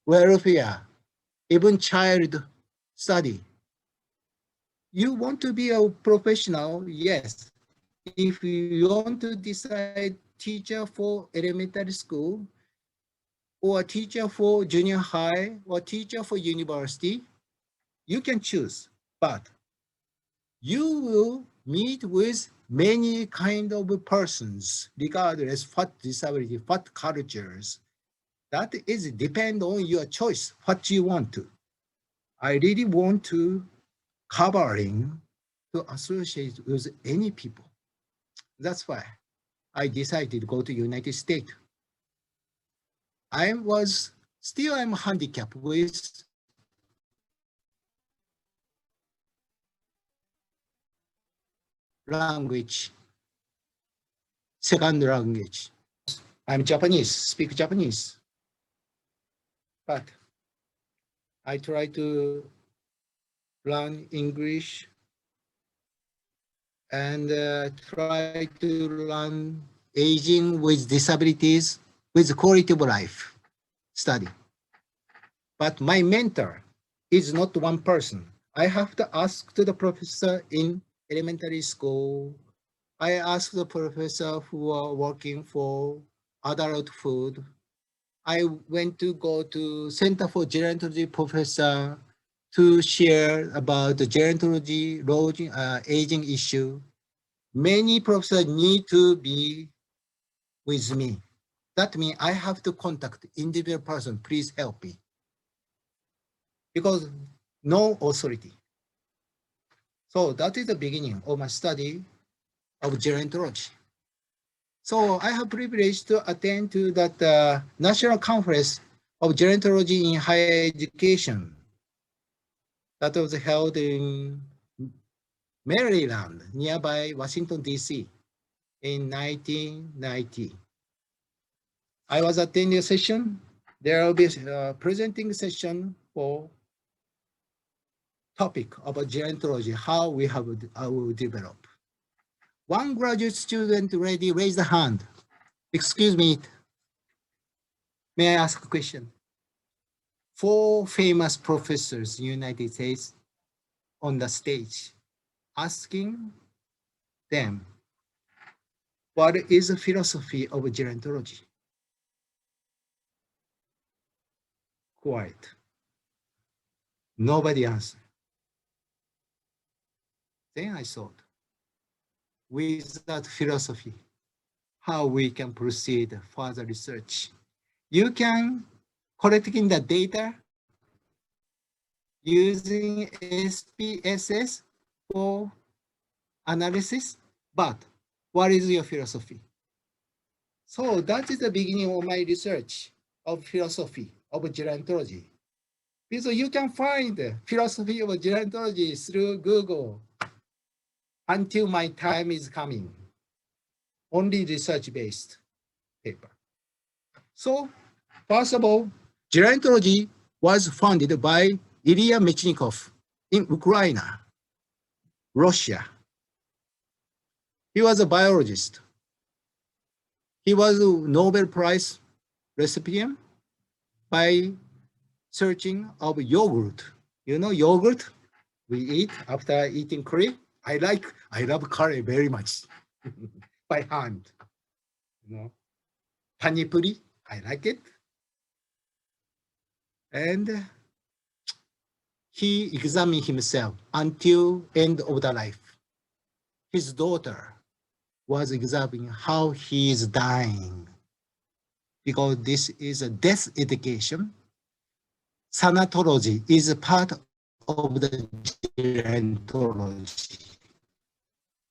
welfare, even child study. You want to be a professional, yes. If you want to decide teacher for elementary school, or teacher for junior high, or teacher for university, you can choose, but you will meet with many kind of persons, regardless what disability, what cultures. That is depend on your choice, what you want to. I really want to covering to associate with any people. That's why I decided to go to United States. I'm handicapped with language, second language. I'm Japanese, speak Japanese. But I try to learn English and try to learn aging with disabilities with quality of life study. But my mentor is not one person. I have to ask to the professor in elementary school. I ask the professor who are working for adult food. I went to go to Center for Gerontology professor to share about the gerontology, aging issue. Many professors need to be with me. That means I have to contact individual person, please help me. Because no authority. So that is the beginning of my study of gerontology. So I have privilege to attend to that National Conference of Gerontology in Higher Education that was held in Maryland, nearby Washington, D.C. in 1990. I was attending a session there will be a presenting session for topic about gerontology, how we have will develop. One graduate student already raised the hand. Excuse me, may I ask a question? 4 famous professors in the United States on the stage asking them, what is the philosophy of gerontology? Quiet. Nobody answered. Then I thought, without philosophy, how we can proceed further research? You can collecting the data using SPSS for analysis, but what is your philosophy? So that is the beginning of my research of philosophy of gerontology. Because you can find philosophy of gerontology through Google until my time is coming. Only research-based paper. So first of all, gerontology was founded by Ilya Mechnikov in Ukraine, Russia. He was a biologist. He was a Nobel Prize recipient by searching of yogurt. You know yogurt we eat after eating curry? I love curry very much by hand. You know, pani puri, I like it. And he examined himself until end of the life. His daughter was examining how he is dying. Because this is a death education, sanatology is a part of the gerontology,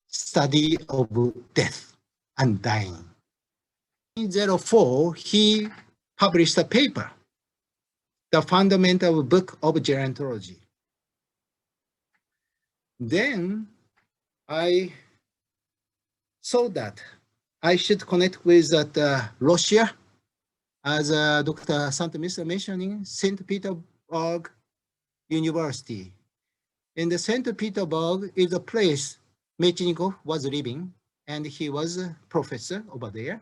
study of death and dying. In 2004, he published a paper, the fundamental book of gerontology. Then I saw that I should connect with Russia, as Dr. Santomisa mentioning, St. Petersburg University. In the St. Petersburg is a place Mechnikov was living, and he was a professor over there.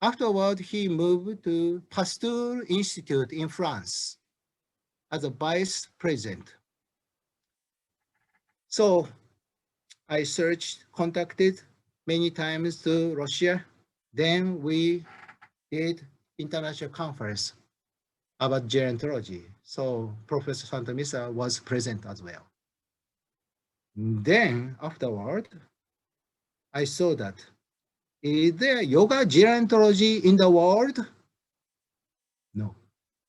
Afterward, he moved to Pasteur Institute in France as a vice president. So I searched, contacted many times to Russia. Then we did international conference about gerontology. So Professor Santomisa was present as well. Then afterward, I saw that, is there yoga gerontology in the world? No,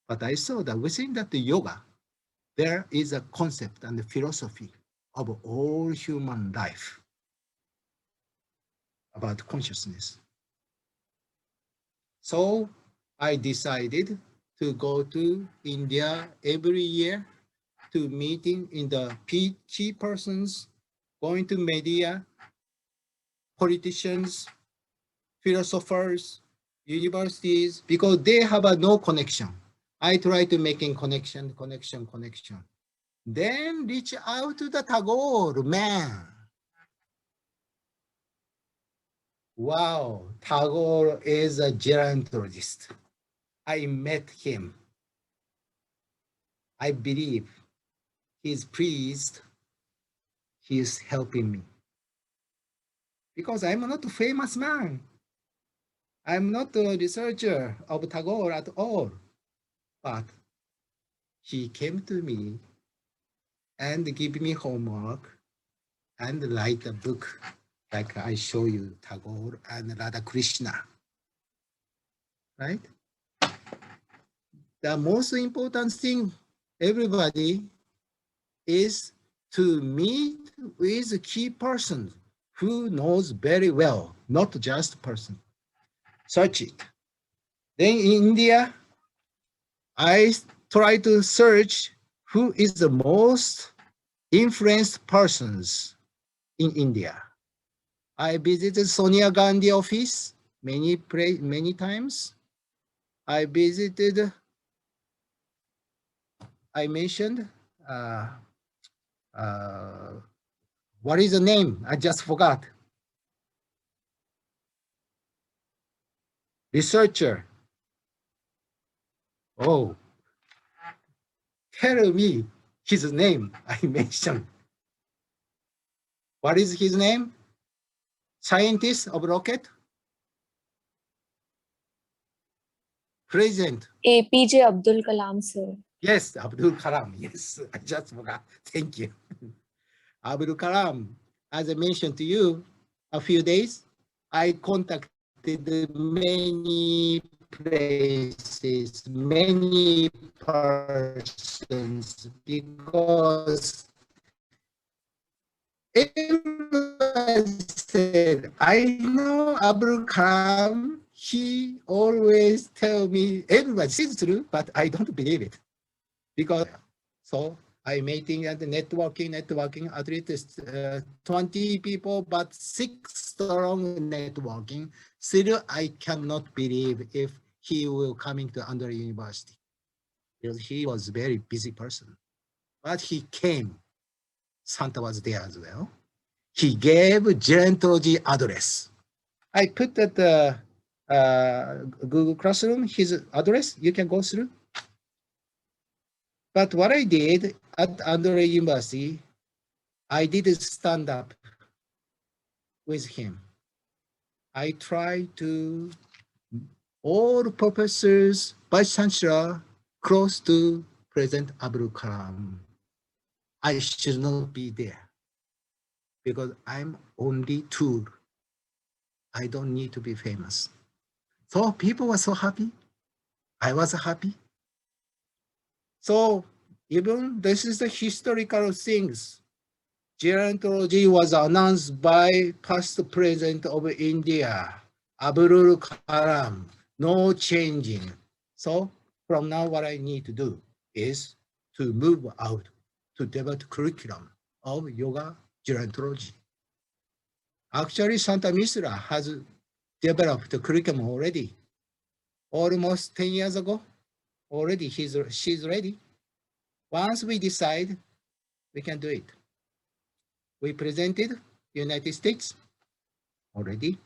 but I saw that within that yoga, there is a concept and a philosophy of all human life about consciousness. So I decided to go to India every year to meeting in the key persons, going to media, politicians, philosophers, universities, because they have no connection. I try to making connection. Then reach out to the Tagore, man. Wow, Tagore is a gerontologist. I met him. I believe he's pleased. He is helping me. Because I'm not a famous man. I'm not a researcher of Tagore at all. But he came to me and give me homework and write a book like I show you, Tagore and Radha Krishna. Right? The most important thing, everybody, is to meet with a key person who knows very well, not just person. Search it. Then in India, I try to search who is the most influenced persons in India. I visited Sonia Gandhi office many times. I visited, I mentioned, what is the name? I just forgot. Researcher. Oh, tell me his name. I mentioned. What is his name? Scientist of rocket? President. APJ Abdul Kalam, sir. Yes, Abdul Kalam. Yes, I just forgot. Thank you. Abdul Kalam, as I mentioned to you a few days, I contacted many places, many persons because everyone said, I know Abdul Kalam, he always tell me, everybody says true, but I don't believe it. Because so I meeting and networking at least 20 people, but 6 strong networking. Still, I cannot believe if he will coming to Andhra University because he was very busy person. But he came. Santa was there as well. He gave gerontology address. I put at the Google Classroom his address. You can go through. But what I did at Andhra University, I did stand up with him. I tried to all professors, vice chancellor, close to President Abdul Kalam. I should not be there because I'm only tool. I don't need to be famous. So people were so happy. I was happy. So even this is the historical things. Gerontology was announced by past president of India, Abdul Kalam, no changing. So from now what I need to do is to move out to develop curriculum of yoga gerontology. Actually, Santa Misra has developed the curriculum already. Almost 10 years ago, already she's ready. Once we decide, we can do it. We presented United States already.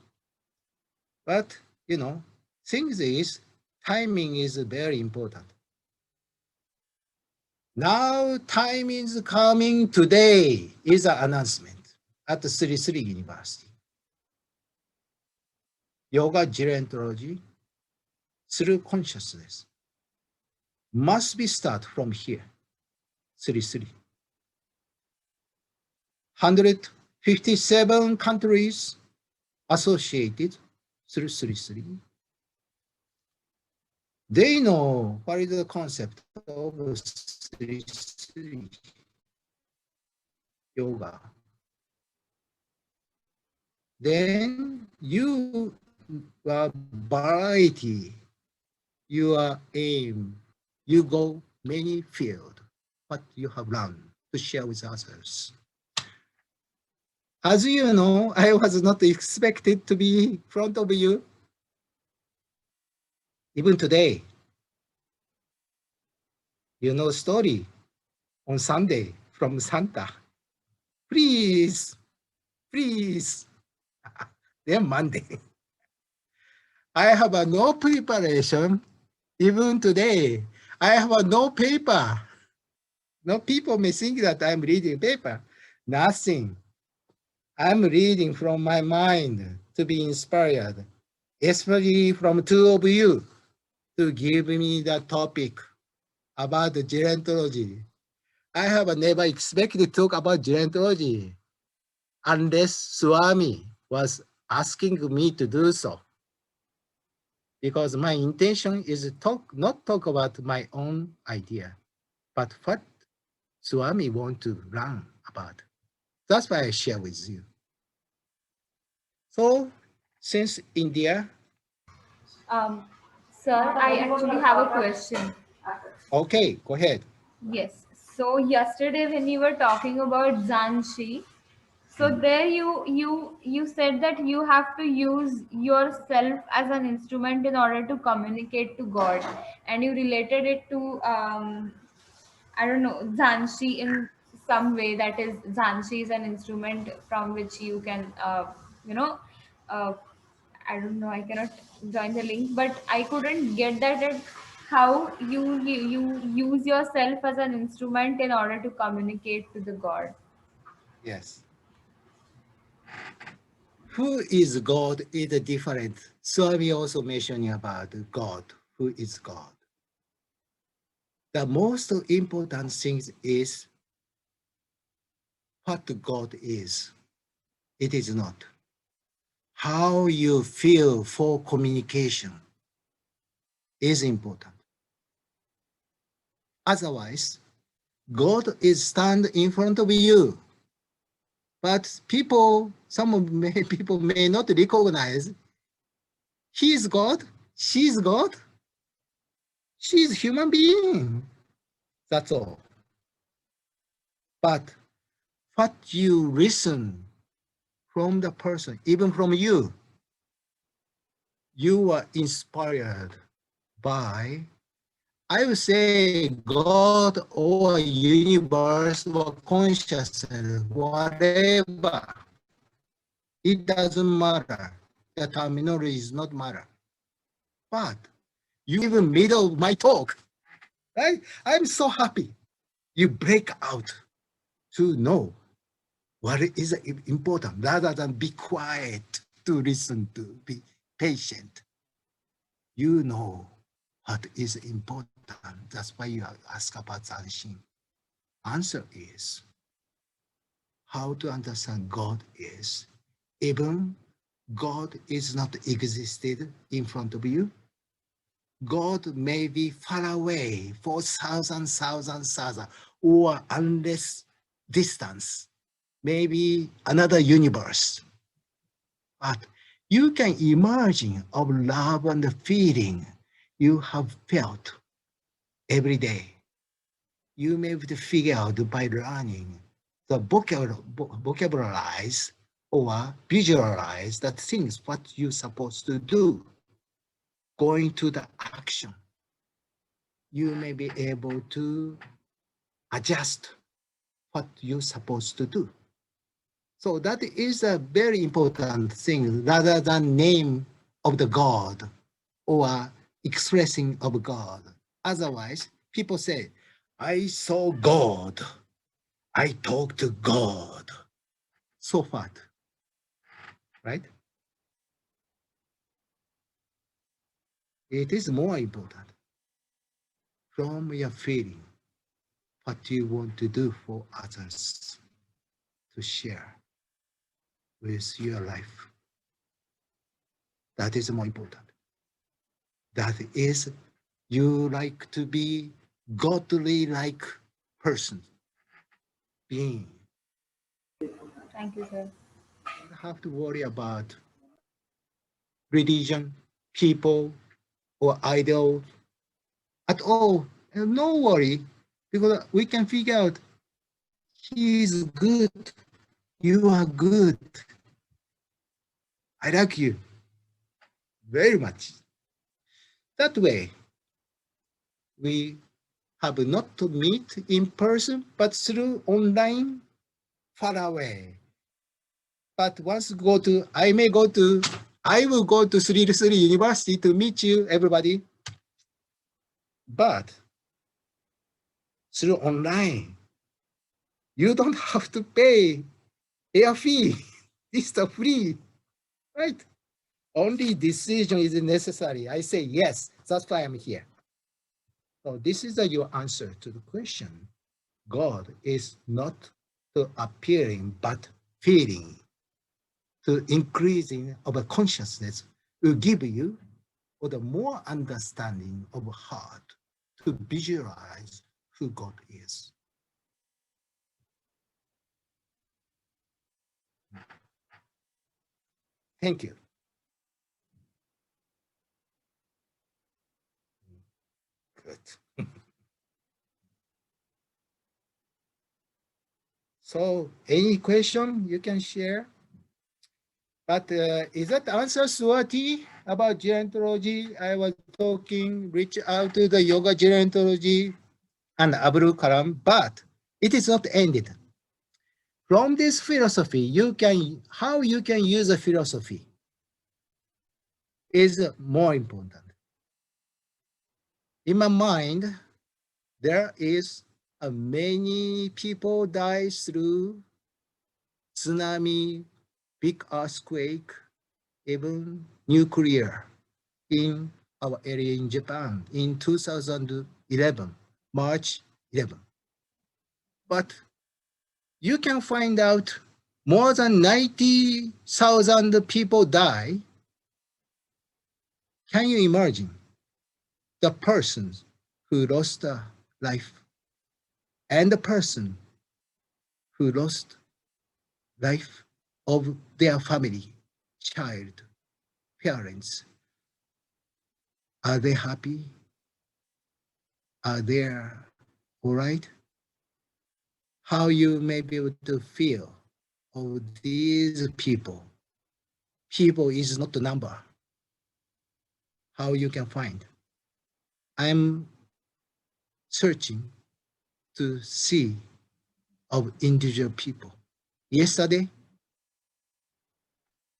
But, you know, things is, timing is very important. Now time is coming today is an announcement at the Sri Sri University. Yoga gerontology through consciousness must be start from here, Sri Sri. 157 countries associated through Sri Sri. They know what is the concept of Sri Sri yoga. Then you variety, your aim, you go many field, what you have learned to share with others. As you know, I was not expected to be in front of you. Even today, you know story on Sunday from Santa. Please, please. Then Monday. I have no preparation. Even today, I have no paper. No people may think that I'm reading paper. Nothing. I'm reading from my mind to be inspired, especially from two of you to give me the topic about the gerontology. I have never expected to talk about gerontology unless Swami was asking me to do so. Because my intention is not talk about my own idea, but what Swami want to learn about. That's why I share with you. So since India. Sir, I actually have a question. Okay, go ahead. Yes. So yesterday when you were talking about Zanshi, So there you said that you have to use yourself as an instrument in order to communicate to God, and you related it to I don't know, Zanshi in some way. That is, Zanshi is an instrument from which you can, you know, uh, I don't know, I cannot join the link, but I couldn't get that at how you use yourself as an instrument in order to communicate to the God. Yes. Who is God is different. Swami also mentioning about God. Who is God? The most important thing is what God is. It is not. How you feel for communication is important. Otherwise, God is stand in front of you. But people may not recognize he is God, she is God, she is human being. That's all. But what you listen from the person, even from you, you are inspired by, I would say, God or universe or consciousness, whatever. It doesn't matter. The terminology is not matter. But you even middle of my talk, right? I'm so happy. You break out to know what is important rather than be quiet to listen to, be patient. You know what is important. That's why you ask about Zanshin. Answer is how to understand God is. Even God is not existed in front of you. God may be far away for thousands, or endless distance, maybe another universe. But you can imagine of love and the feeling you have felt every day. You may be able to figure out by learning the vocabularize or visualize the things what you're supposed to do. Going to the action, you may be able to adjust what you're supposed to do. So that is a very important thing rather than name of the God or expressing of God. Otherwise, people say, I saw God. I talked to God. So what, right? It is more important from your feeling what you want to do for others to share with your life. That is more important. That is, you like to be godly like person, being. Thank you, sir. You don't have to worry about religion, people, or idol at all. And no worry, because we can figure out he is good, you are good. I like you very much. That way, we have not to meet in person, but through online, far away. But once I will go to 3 University to meet you, everybody. But through online, you don't have to pay air fee. It's free, right? Only decision is necessary. I say yes, that's why I'm here. So this is your answer to the question. God is not to appearing, but feeling. To increasing of a consciousness will give you or the more understanding of heart to visualize who God is. Thank you. Good. So any question you can share? But is that answer, Swati, about gerontology? I was talking, reach out to the yoga gerontology and Abdul Kalam, but it is not ended. From this philosophy, how you can use a philosophy is more important. In my mind, there is many people die through tsunami, big earthquake, even nuclear in our area in Japan in 2011, March 11. But you can find out more than 90,000 people die. Can you imagine the persons who lost a life and the person who lost life of their family, child, parents? Are they happy? Are they all right? How you may be able to feel of these people? People is not the number. How you can find? I'm searching to see of individual people. Yesterday,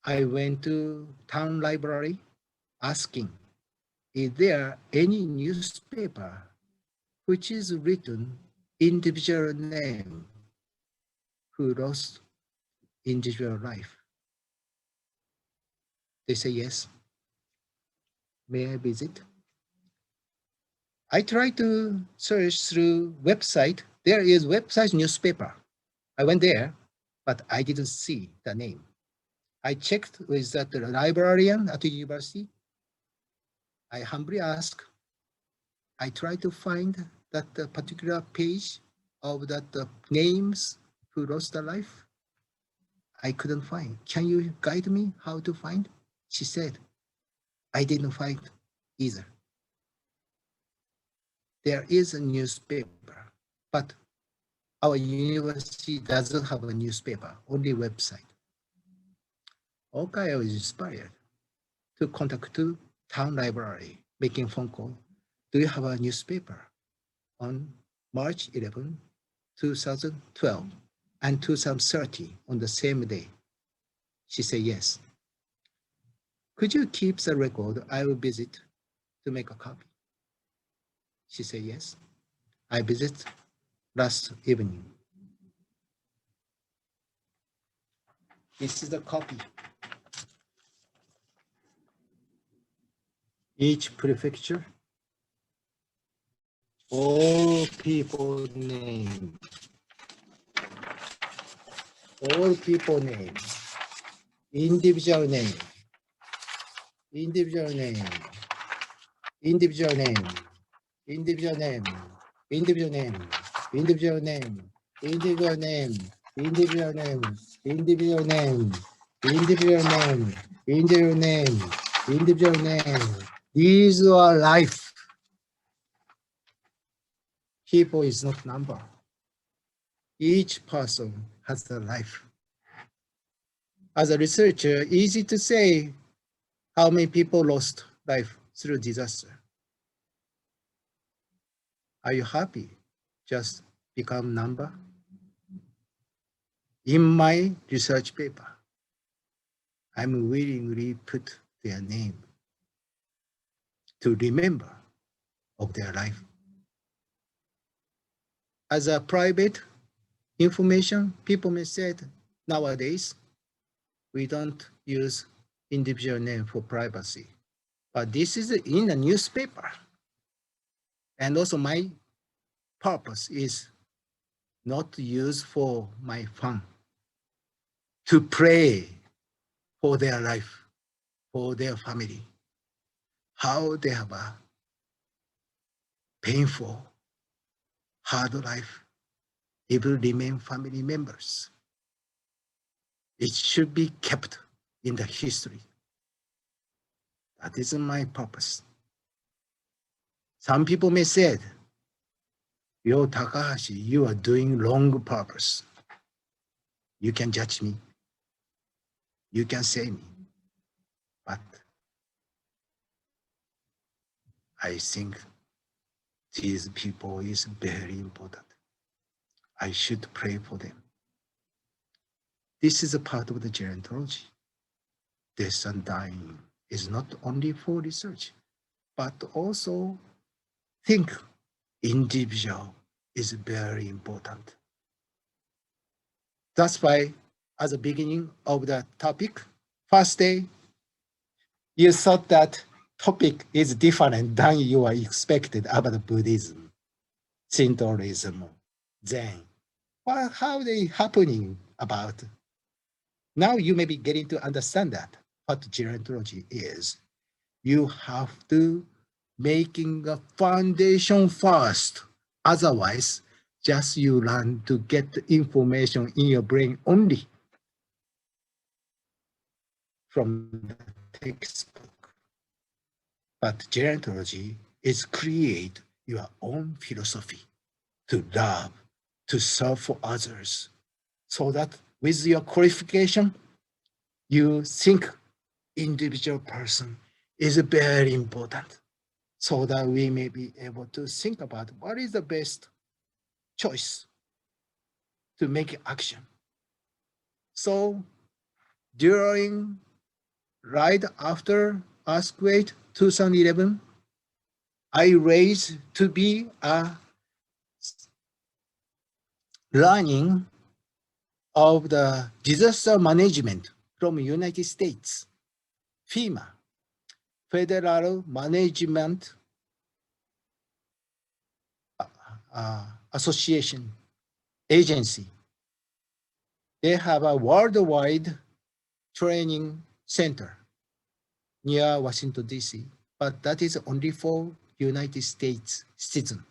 I went to town library asking, is there any newspaper which is written individual name who lost individual life? They say yes. May I visit? I try to search through website. There is website newspaper. I went there, but I didn't see the name. I checked with that librarian at the university. I humbly asked. I tried to find that particular page of that names who lost their life. I couldn't find. Can you guide me how to find? She said, I didn't find either. There is a newspaper, but our university doesn't have a newspaper, only website. Okay, I was inspired to contact to town library, making phone call. Do you have a newspaper on March 11, 2012 and 2030 on the same day? She said, yes. Could you keep the record? I will visit to make a copy. She said, yes. I visit last evening. This is the copy. Each prefecture, all people name, individual name, individual name, individual name, individual name, individual name, individual name, individual name, individual name, individual name, individual name, individual name, individual name. These are life. People is not number. Each person has a life. As a researcher, easy to say how many people lost life through disaster. Are you happy? Just become number? In my research paper, I'm willingly put their name to remember of their life. As a private information, people may say nowadays, we don't use individual name for privacy. But this is in a newspaper. And also my purpose is not to use for my fun, to pray for their life, for their family, how they have a painful, hard life, it will remain family members. It should be kept in the history. That is my purpose. Some people may say, Ryo Takahashi, you are doing wrong purpose. You can judge me. You can say me. But I think these people is very important. I should pray for them. This is a part of the gerontology. Death and dying is not only for research, but also think individual is very important. That's why at the beginning of the topic, first day, you thought that topic is different than you are expected about Buddhism, Shintoism, Zen. Well, how they happening about? Now you may be getting to understand that what gerontology is. You have to making a foundation first. Otherwise, just you learn to get information in your brain only from the textbook. But gerontology is create your own philosophy to love, to serve for others, so that with your qualification, you think individual person is very important, so that we may be able to think about what is the best choice to make action. So during right after earthquake 2011, I raised to be a learning of the disaster management from United States, FEMA, Federal Management Association Agency. They have a worldwide training center near Washington, D.C., but that is only for United States citizens.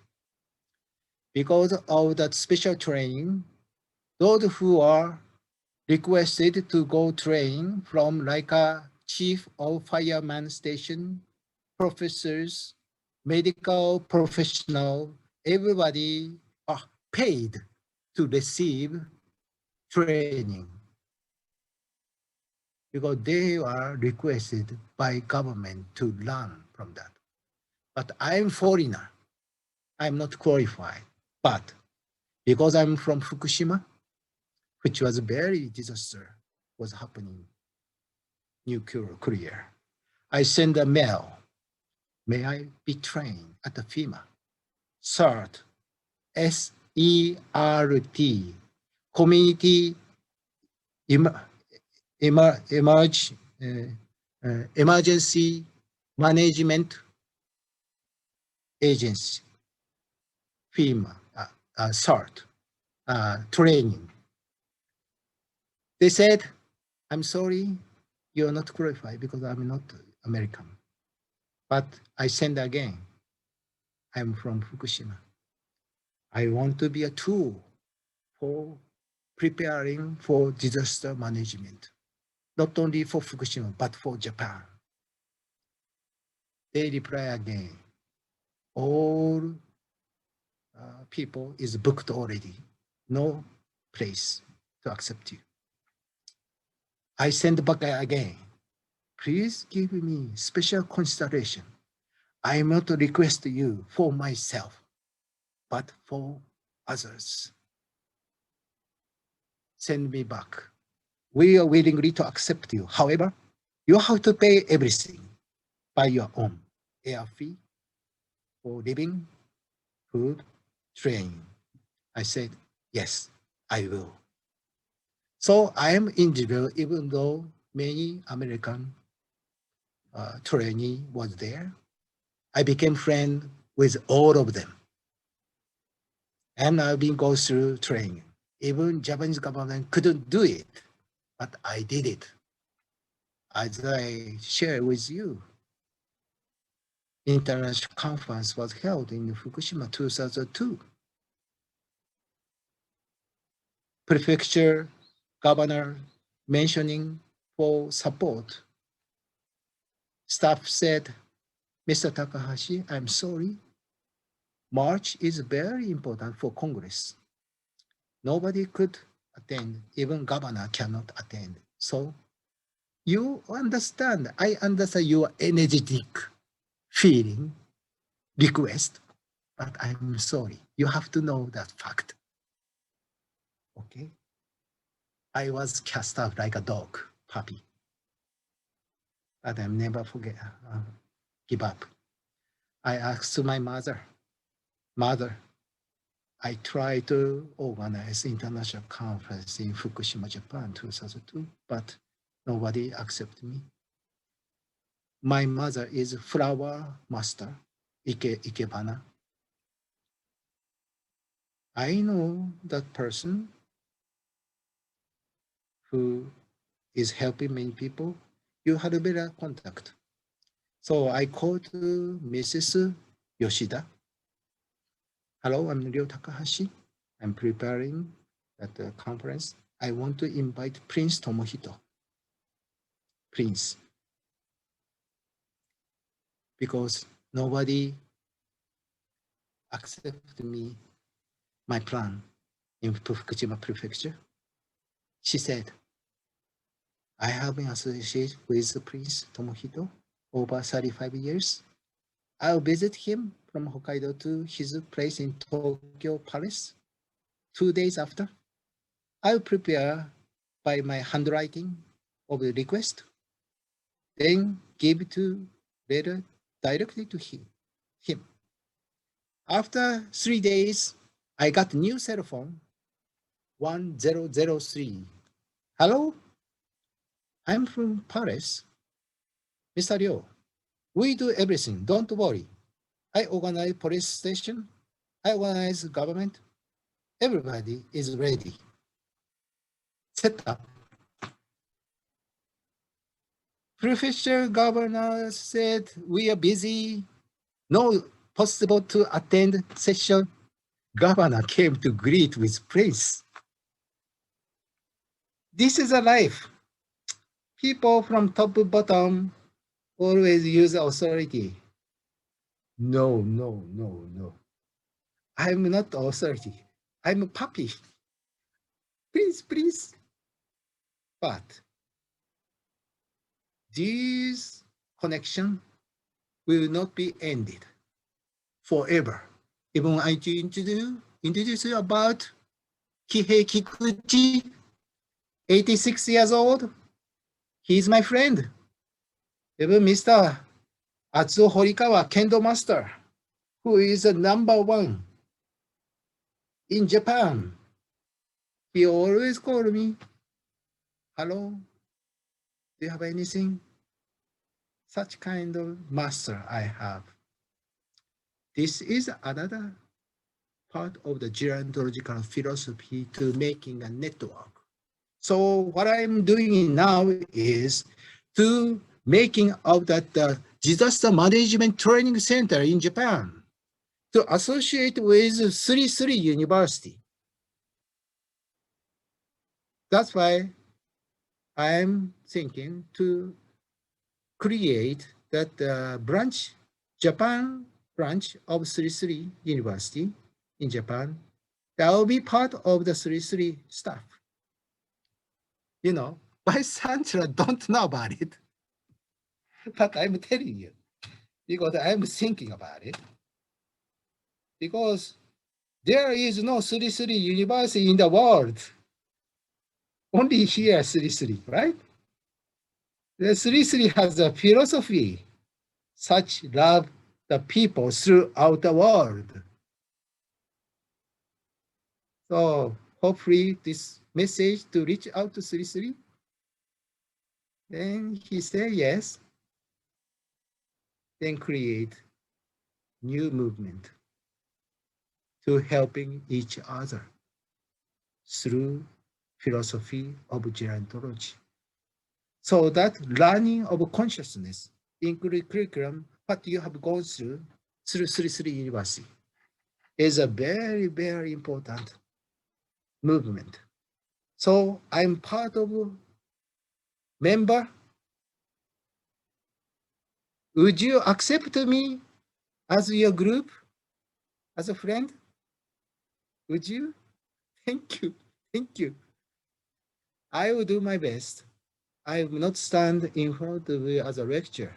Because of that special training, those who are requested to go train from like a chief of fireman station, professors, medical professional, everybody are paid to receive training because they are requested by government to learn from that. But I'm foreigner. I'm not qualified. But because I'm from Fukushima, which was a very disaster was happening, nuclear. I send a mail. May I be trained at the FEMA? CERT, S-E-R-T, Community Emergency Management Agency, FEMA, CERT, training. They said, I'm sorry, you're not qualified because I'm not American. But I send again, I'm from Fukushima. I want to be a tool for preparing for disaster management, not only for Fukushima, but for Japan. They reply again, all people is booked already, no place to accept you. I send back again, please give me special consideration. I am not request you for myself, but for others. Send me back. We are willingly to accept you. However, you have to pay everything by your own. Air fee for living, food, train. I said, yes, I will. So I am individual, even though many American trainee was there. I became friend with all of them. And I've been going through training. Even Japanese government couldn't do it, but I did it. As I share with you, international conference was held in Fukushima 2002. Prefecture governor mentioning for support. Staff said, Mr. Takahashi, I'm sorry. March is very important for Congress. Nobody could attend. Even governor cannot attend. So you understand. I understand your energetic feeling, request, but I'm sorry. You have to know that fact. Okay. I was cast out like a dog, puppy. But I'll never forget, give up. I asked my mother, I tried to organize international conference in Fukushima, Japan, 2002, but nobody accepted me. My mother is flower master, Ikebana. I know that person who is helping many people. You had a better contact. So I called Mrs. Yoshida. Hello, I'm Ryo Takahashi. I'm preparing at the conference. I want to invite Prince Tomohito. Prince. Because nobody accepted me, my plan in Fukushima Prefecture. She said, I have been associated with Prince Tomohito over 35 years. I'll visit him from Hokkaido to his place in Tokyo Palace 2 days after. I'll prepare by my handwriting of the request, then give to letter directly to him. After 3 days, I got new cell phone, 1003. Hello, I'm from Paris. Mr. Ryo, we do everything, don't worry. I organize police station, I organize government. Everybody is ready. Set up. Prefecture governor said, we are busy. No possible to attend session. Governor came to greet with praise. This is a life. People from top to bottom always use authority. No, no, no, no. I'm not authority. I'm a puppy. Please, please. But this connection will not be ended forever. Even I introduce you about Kihei Kikuchi, 86 years old. He's my friend. Even Mr. Atsuo Horikawa, Kendo Master, who is the #1 in Japan. He always called me, hello, do you have anything? Such kind of master I have. This is another part of the gerontological philosophy to making a network. So what I'm doing now is to making of that disaster management training center in Japan to associate with 33 University. That's why I'm thinking to create that branch, Japan branch of 33 University in Japan. That will be part of the 33 staff. You know, Vice Chancellor don't know about it, but I'm telling you, because I'm thinking about it. Because there is no 33 university in the world. Only here 33, right? The 33 has a philosophy, such love the people throughout the world. So hopefully this message to reach out to 33. Then he said yes. Then create new movement to helping each other through philosophy of gerontology. So that learning of consciousness, including curriculum, what you have gone through 33 University, is a very, very important movement. So I'm part of member. Would you accept me as your group, as a friend? Would you? Thank you. Thank you. I will do my best. I will not stand in front of you as a lecturer.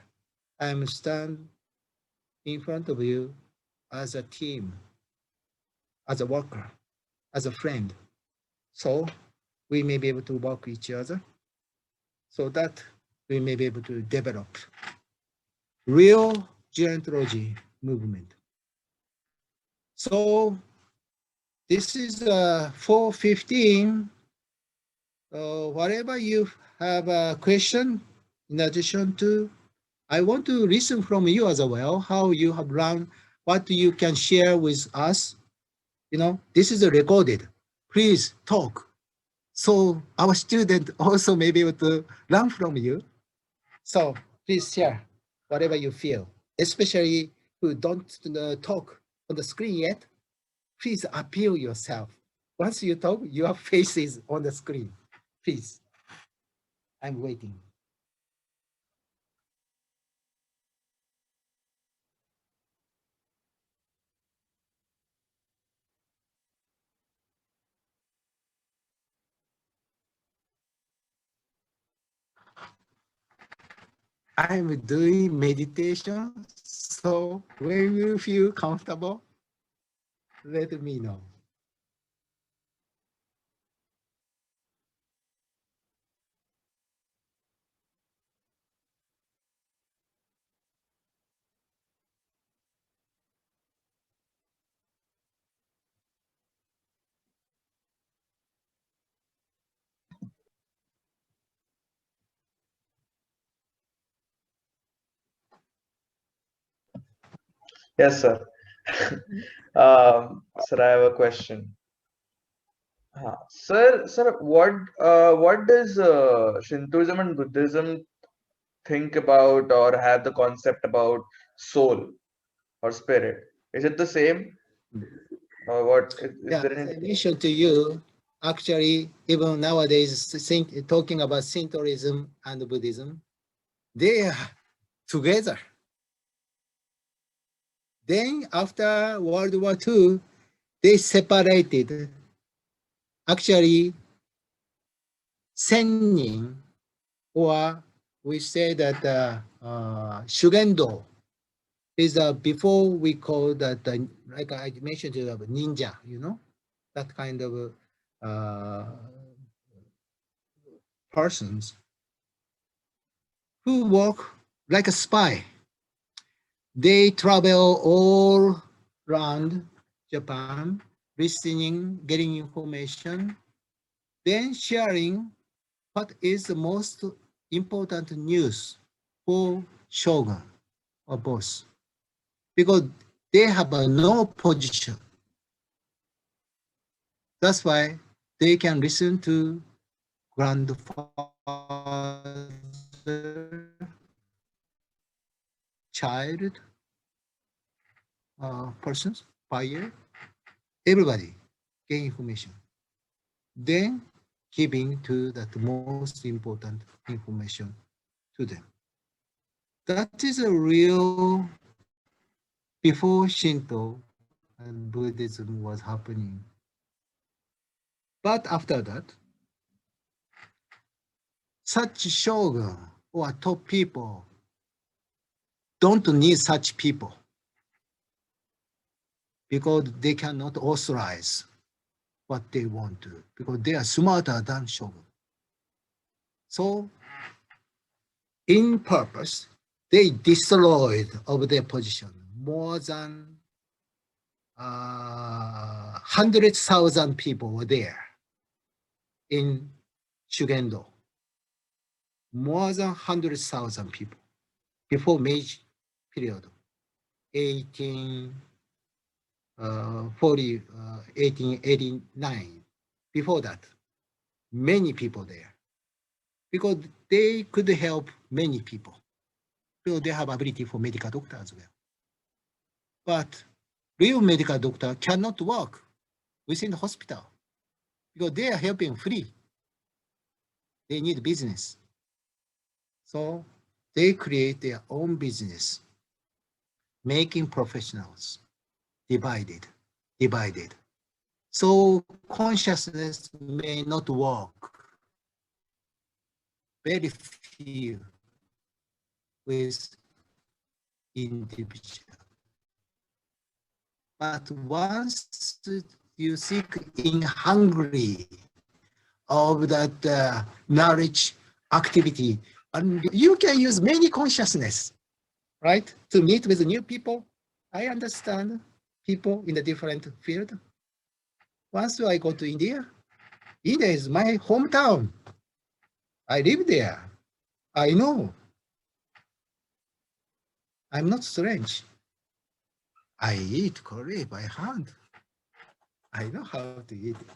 I will stand in front of you as a team, as a worker, as a friend. So we may be able to work with each other so that we may be able to develop real gerontology movement. So this is 4:15. Whatever you have a question, in addition to, I want to listen from you as well, how you have learned, what you can share with us. You know, this is recorded. Please talk. So our student also may be able to learn from you. So please share whatever you feel, especially who don't talk on the screen yet. Please appeal yourself. Once you talk, your face is on the screen. Please, I'm waiting. I'm doing meditation, so when you feel comfortable, let me know. Yes, sir. Sir, I have a question. Sir, what does Shintoism and Buddhism think about or have the concept about soul or spirit? Is it the same? Or what is Yeah, there as I anything? mentioned to you, actually, even nowadays, talking about Shintoism and Buddhism, they are together. Then after World War II, they separated. Actually, Sennin, or we say that Shugendo is before we call that, like I mentioned, ninja, you know, that kind of persons who work like a spy. They travel all around Japan, listening, getting information, then sharing what is the most important news for shogun or boss, because they have no position. That's why they can listen to grandfather, child, persons, buyer, everybody get information. Then giving to that most important information to them. That is a real before Shinto and Buddhism was happening. But after that, such shogun or top people don't need such people because they cannot authorize what they want to, because they are smarter than shogun. So in purpose, they destroyed of their position more than 100,000 people were there in Shugendo. More than 100,000 people before Meiji period, 1889. Before that, many people there because they could help many people. So they have ability for medical doctor as well. But real medical doctor cannot work within the hospital because they are helping free. They need business. So they create their own business, making professionals divided. So consciousness may not work very few with individual. But once you think in hungry of that knowledge activity, and you can use many consciousness, right, to meet with new people. I understand people in a different field. Once I go to India, India is my hometown. I live there. I know. I'm not strange. I eat curry by hand. I know how to eat it.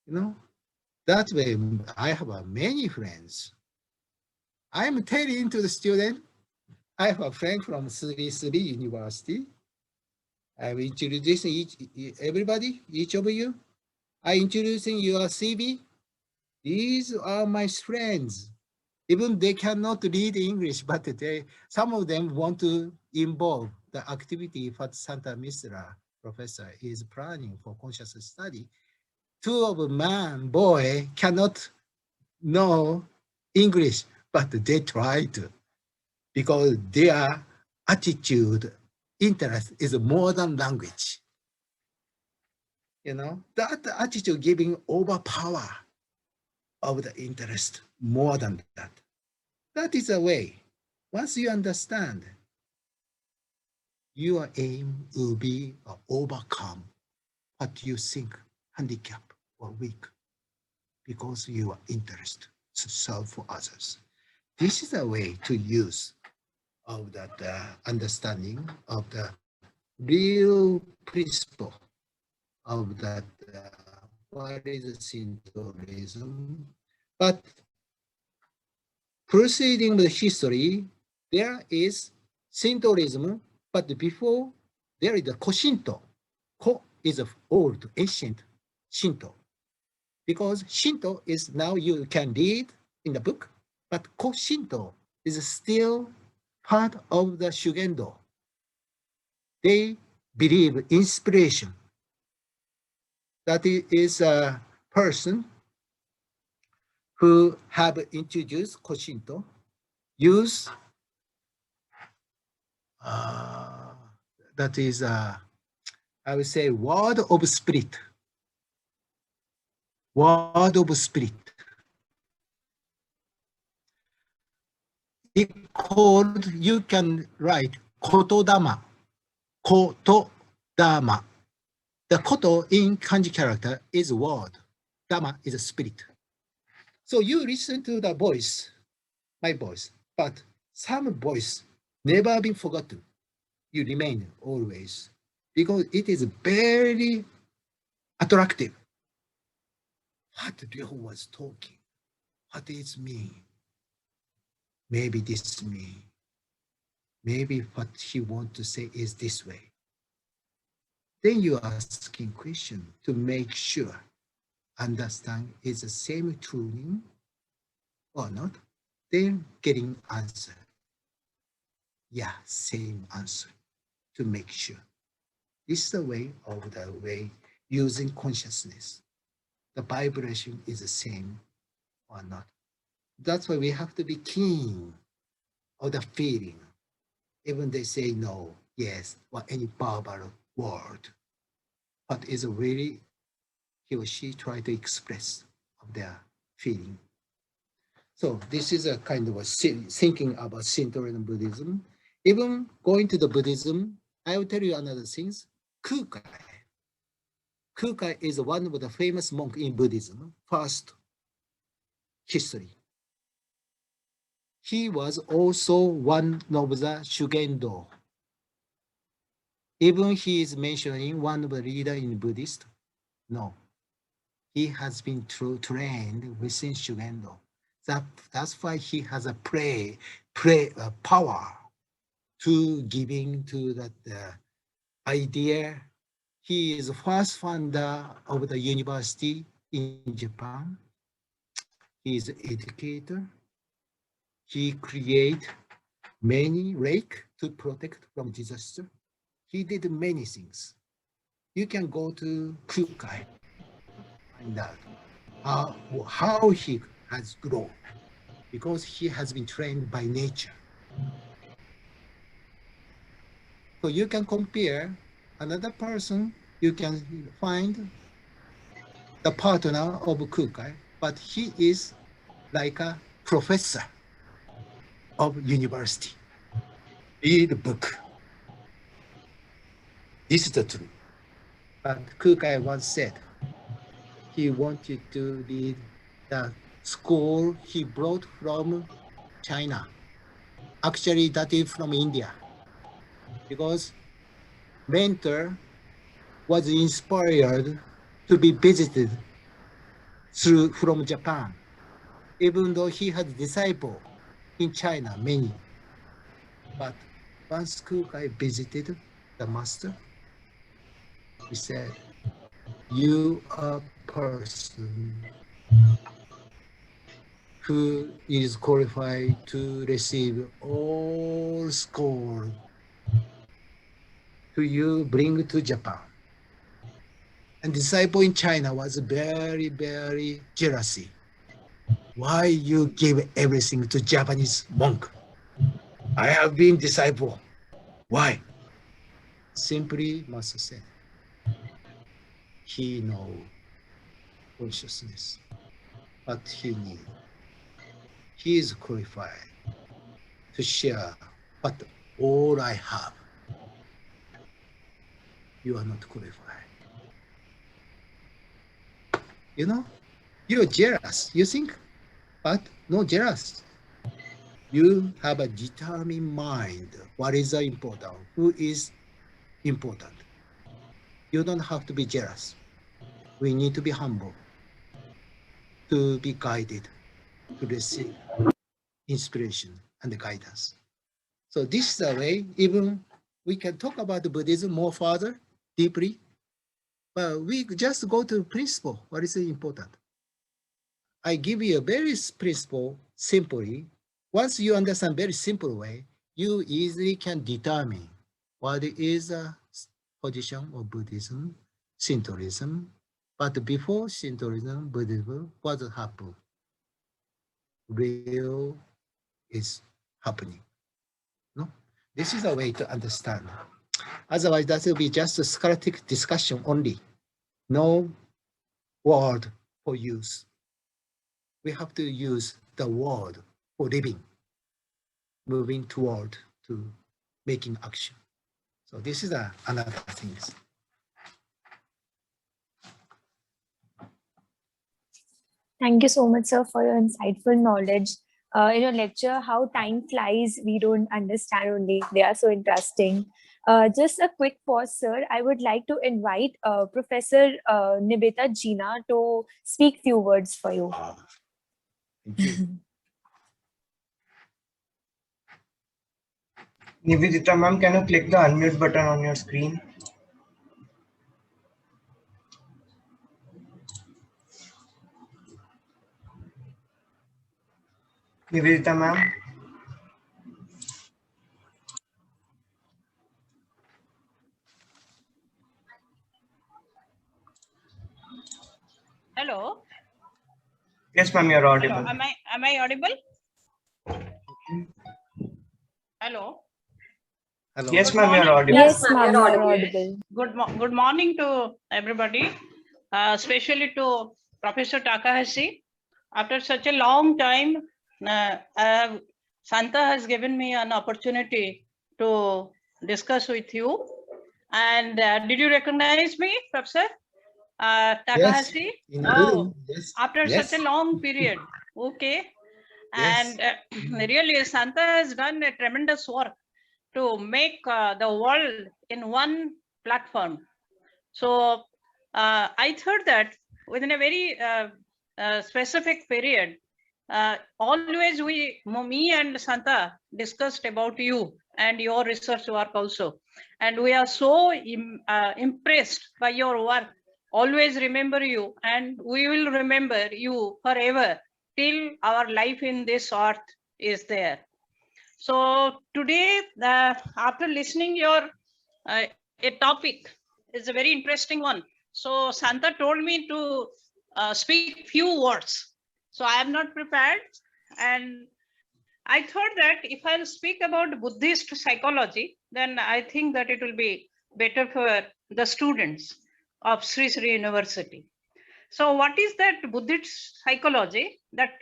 You know, that way I have many friends. I'm telling to the student, I have a friend from Sri University. I'm introducing everybody, each of you. I introducing your CV. These are my friends. Even they cannot read English, but some of them want to involve the activity what Santa Misra professor is planning for conscious study. Two of man, boy cannot know English, but they try to because their attitude, interest is more than language. You know, that attitude giving overpower of the interest more than that. That is a way. Once you understand, your aim will be overcome what you think handicap or weak because you are interested to serve for others. This is a way to use of that understanding of the real principle of that what is Shintoism. But proceeding with history, there is Shintoism, but before there is the Koshinto. Ko is of old, ancient Shinto. Because Shinto is now you can read in the book, but Koshinto is still part of the Shugendo. They believe inspiration. That is a person who have introduced Koshinto, use that is I would say word of spirit. Word of spirit. It called, you can write kotodama. Kotodama. The koto in kanji character is word. Dama is a spirit. So you listen to the voice, my voice, but some voice never been forgotten. You remain always because it is very attractive. What Ryo was talking, what is me? Maybe this me. Maybe what he want to say is this way. Then you are asking question to make sure understand is the same tuning or not. Then getting answer. Yeah, same answer to make sure. This is the way of the way using consciousness. The vibration is the same or not. That's why we have to be keen of the feeling. Even they say no, yes, or any verbal word. What is really he or she try to express of their feeling. So this is a kind of a thinking about Shintoism Buddhism. Even going to the Buddhism, I will tell you another things. Kukai. Kukai is one of the famous monk in Buddhism, first history. He was also one of the Shugendo. Even he is mentioning one of the leader in Buddhist. No, he has been trained within Shugendo. That's why he has a power to giving to that idea. He is the first founder of the university in Japan. He is an educator. He create many lake to protect from disaster. He did many things. You can go to Kukai, find out how he has grown. because he has been trained by nature. So you can compare another person, you can find the partner of Kukai, but he is like a professor of university. Read book. This is the truth. But Kukai once said he wanted to read the scroll he brought from China. Actually, that is from India, because mentor was inspired to be visited from Japan, even though he had disciples in China, many. But once Kukai visited the master, he said, "You are person who is qualified to receive all scroll to you bring to Japan." And disciple in China was very, very jealousy. Why you give everything to Japanese monk? I have been disciple. Why? Simply Master said, he know consciousness, but he is qualified to share what all I have. You are not qualified. You know, you're jealous, you think, but no jealous. You have a determined mind. What is important? Who is important? You don't have to be jealous. We need to be humble, to be guided, to receive inspiration and guidance. So this is the way, even we can talk about Buddhism more further, deeply, but we just go to principle. What is important? I give you a very principle simply. Once you understand very simple way, you easily can determine what is a position of Buddhism, Shintoism. But before Shintoism, Buddhism, what happened? Real is happening. No? This is a way to understand. Otherwise, that will be just a scholastic discussion only. No word for use. We have to use the word for living, moving toward to making action. So this is another thing. Thank you so much, sir, for your insightful knowledge. In your lecture, how time flies, we don't understand only. They are so interesting. Just a quick pause, sir. I would like to invite Professor Nibita Jina to speak few words for you. Thank you. Nivedita ma'am, can you click the unmute button on your screen? Nivedita ma'am. Hello. Yes, ma'am, you're Hello. audible. Am I audible? Hello. Hello. Yes, Good ma'am, you're morning. audible. Yes, ma'am, you are audible. Good morning to everybody, especially to Professor Takahashi. After such a long time, Santa has given me an opportunity to discuss with you. And did you recognize me, Professor Takahashi? Yes, in the Oh, room. Yes. after Yes. such a long period. Okay. Yes. And really, Santa has done a tremendous work to make the world in one platform. So I thought that within a very specific period, always me and Santa discussed about you and your research work also. And we are so impressed by your work. Always remember you, and we will remember you forever till our life in this earth is there. So today, after listening your a topic is a very interesting one. So Santa told me to speak few words. So I am not prepared. And I thought that if I'll speak about Buddhist psychology, then I think that it will be better for the students of Sri Sri University. So what is that Buddhist psychology? That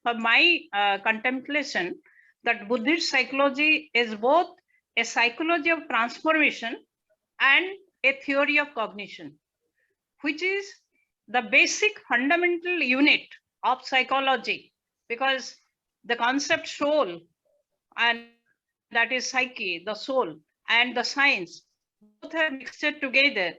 for my contemplation, that Buddhist psychology is both a psychology of transformation and a theory of cognition, which is the basic fundamental unit of psychology, because the concept soul, and that is psyche, the soul, and the science, both are mixed together.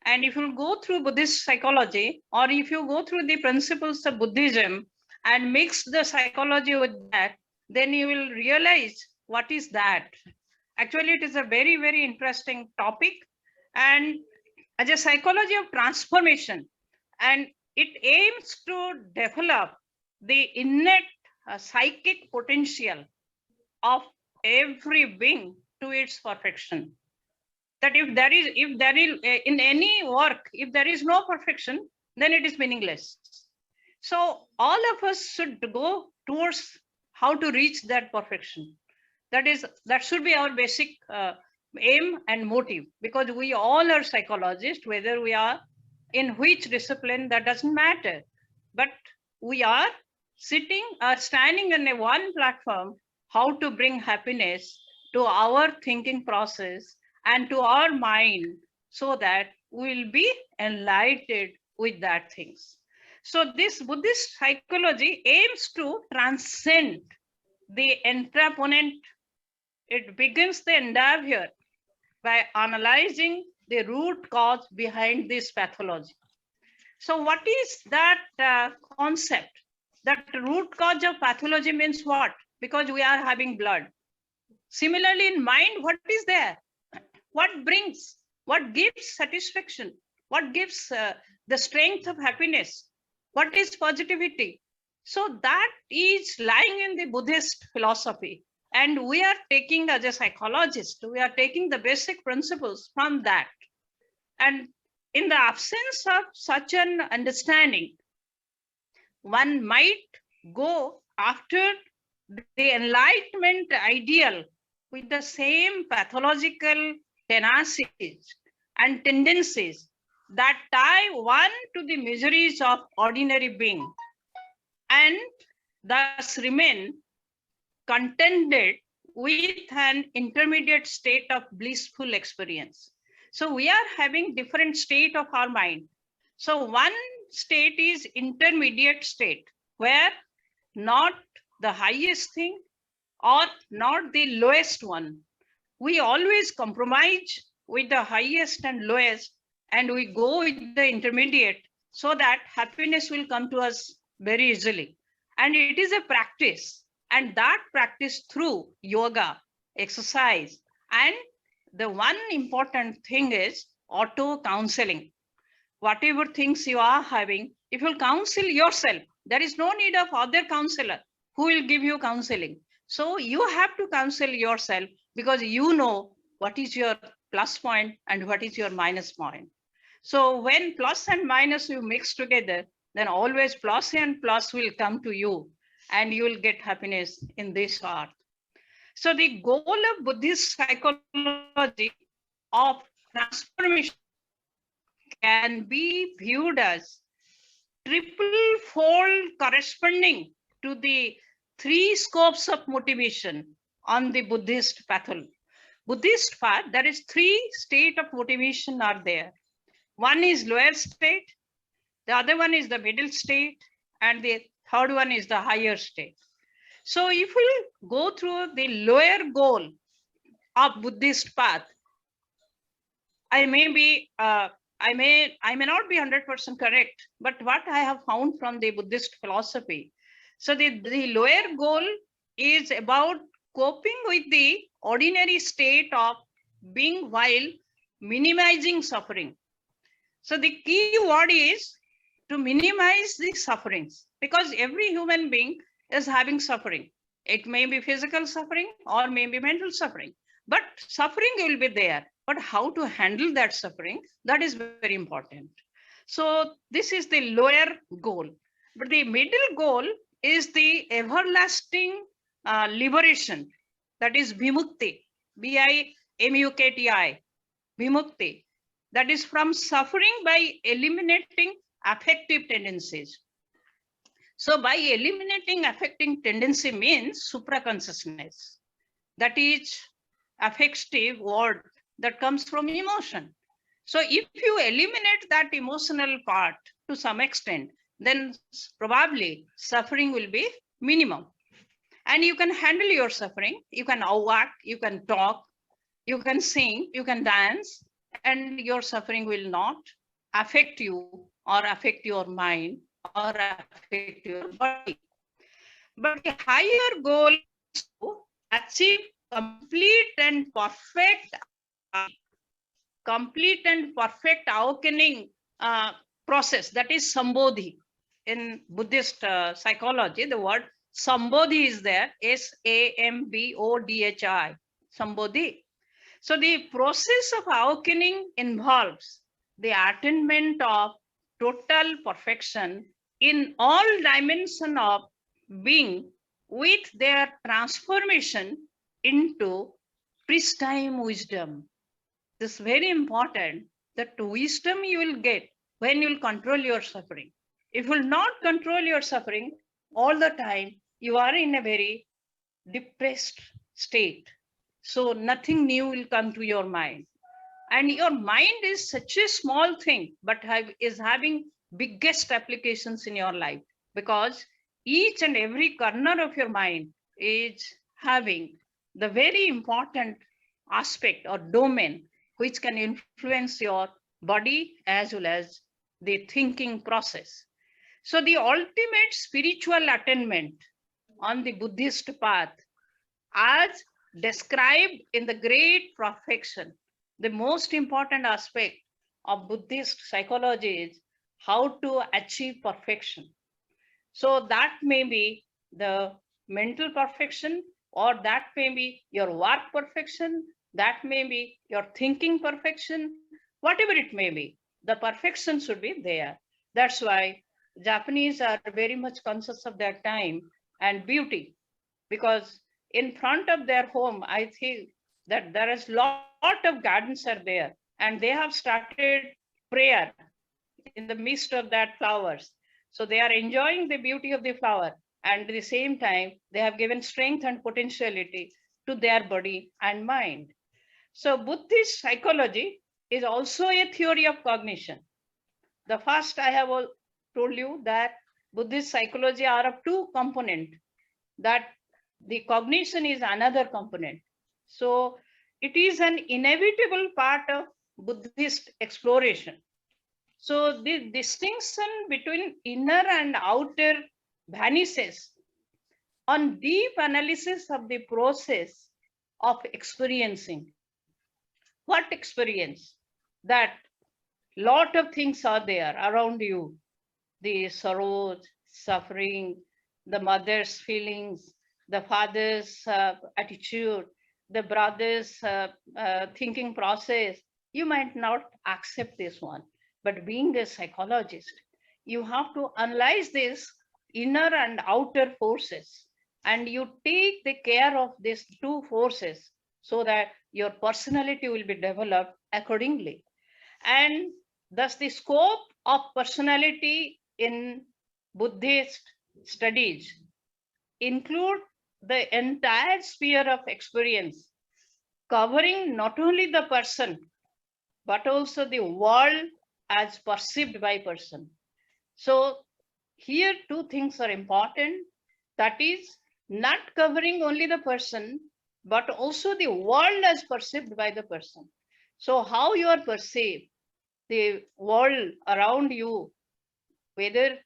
And if you go through Buddhist psychology, or if you go through the principles of Buddhism and mix the psychology with that, then you will realize what is that. Actually, it is a very, very interesting topic, and as a psychology of transformation, and it aims to develop the innate psychic potential of every being to its perfection. That if there is in any work, if there is no perfection, then it is meaningless. So all of us should go towards how to reach that perfection. That should be our basic aim and motive, because we all are psychologists, whether we are in which discipline, that doesn't matter, but we are standing on a one platform, how to bring happiness to our thinking process and to our mind, so that we'll be enlightened with that things. So this Buddhist psychology aims to transcend the intraponent. It begins the endeavor by analyzing the root cause behind this pathology. So what is that concept? That root cause of pathology means what? Because we are having blood. Similarly, in mind, what is there? What gives satisfaction? What gives the strength of happiness? What is positivity? So that is lying in the Buddhist philosophy. And we are taking, as a psychologist, we are taking the basic principles from that. And in the absence of such an understanding, one might go after the enlightenment ideal with the same pathological tendencies and tendencies that tie one to the miseries of ordinary being, and thus remain contented with an intermediate state of blissful experience. So we are having different state of our mind. So one state is intermediate state, where not the highest thing or not the lowest one. We always compromise with the highest and lowest, and we go with the intermediate, so that happiness will come to us very easily. And it is a practice, and that practice through yoga, exercise, and the one important thing is auto counseling. Whatever things you are having, if you counsel yourself, there is no need of other counselor who will give you counseling. So you have to counsel yourself, because you know what is your plus point and what is your minus point. So when plus and minus you mix together, then always plus and plus will come to you, and you will get happiness in this art. So the goal of Buddhist psychology of transformation can be viewed as triple fold corresponding to the three scopes of motivation on the Buddhist path. Buddhist path, there is three state of motivation are there. One is lower state, the other one is the middle state, and the third one is the higher state. So if we go through the lower goal of Buddhist path, I may not be 100% correct, but what I have found from the Buddhist philosophy. So the lower goal is about coping with the ordinary state of being while minimizing suffering. So the key word is to minimize the sufferings, because every human being is having suffering. It may be physical suffering or maybe mental suffering, but suffering will be there. But how to handle that suffering, that is very important. So this is the lower goal. But the middle goal is the everlasting liberation, that is vimukti, Vimukti, vimukti, that is from suffering by eliminating affective tendencies. So by eliminating affecting tendency means supraconsciousness, that is affective word that comes from emotion. So if you eliminate that emotional part to some extent, then probably suffering will be minimum. And you can handle your suffering. You can walk, you can talk, you can sing, you can dance, and your suffering will not affect you or affect your mind or affect your body. But the higher goal is to achieve complete and perfect awakening process, that is sambodhi. In Buddhist psychology, the word sambodhi is there, Sambodhi, sambodhi. So the process of awakening involves the attainment of total perfection in all dimensions of being, with their transformation into pristine wisdom. This is very important, that wisdom you will get when you will control your suffering. If you will not control your suffering all the time, you are in a very depressed state. So nothing new will come to your mind. And your mind is such a small thing, but is having biggest applications in your life, because each and every corner of your mind is having the very important aspect or domain which can influence your body as well as the thinking process. So the ultimate spiritual attainment on the Buddhist path, as described in the great perfection, the most important aspect of Buddhist psychology is how to achieve perfection. So that may be the mental perfection, or that may be your work perfection, that may be your thinking perfection, whatever it may be, the perfection should be there. That's why Japanese are very much conscious of their time and beauty, because in front of their home, I think that there is lot of gardens are there, and they have started prayer in the midst of that flowers. So they are enjoying the beauty of the flower, and at the same time, they have given strength and potentiality to their body and mind. So Buddhist psychology is also a theory of cognition. The first I have told you that Buddhist psychology are of two components, that the cognition is another component. So it is an inevitable part of Buddhist exploration. So the distinction between inner and outer vanishes on deep analysis of the process of experiencing. What experience? That lot of things are there around you, the sorrows, suffering, the mother's feelings, the father's attitude, the brother's thinking process. You might not accept this one, but being a psychologist, you have to analyze this inner and outer forces, and you take the care of these two forces so that your personality will be developed accordingly. And thus the scope of personality in Buddhist studies include the entire sphere of experience, covering not only the person, but also the world as perceived by person. So here two things are important, that is not covering only the person, but also the world as perceived by the person. So how you are perceived, the world around you, whether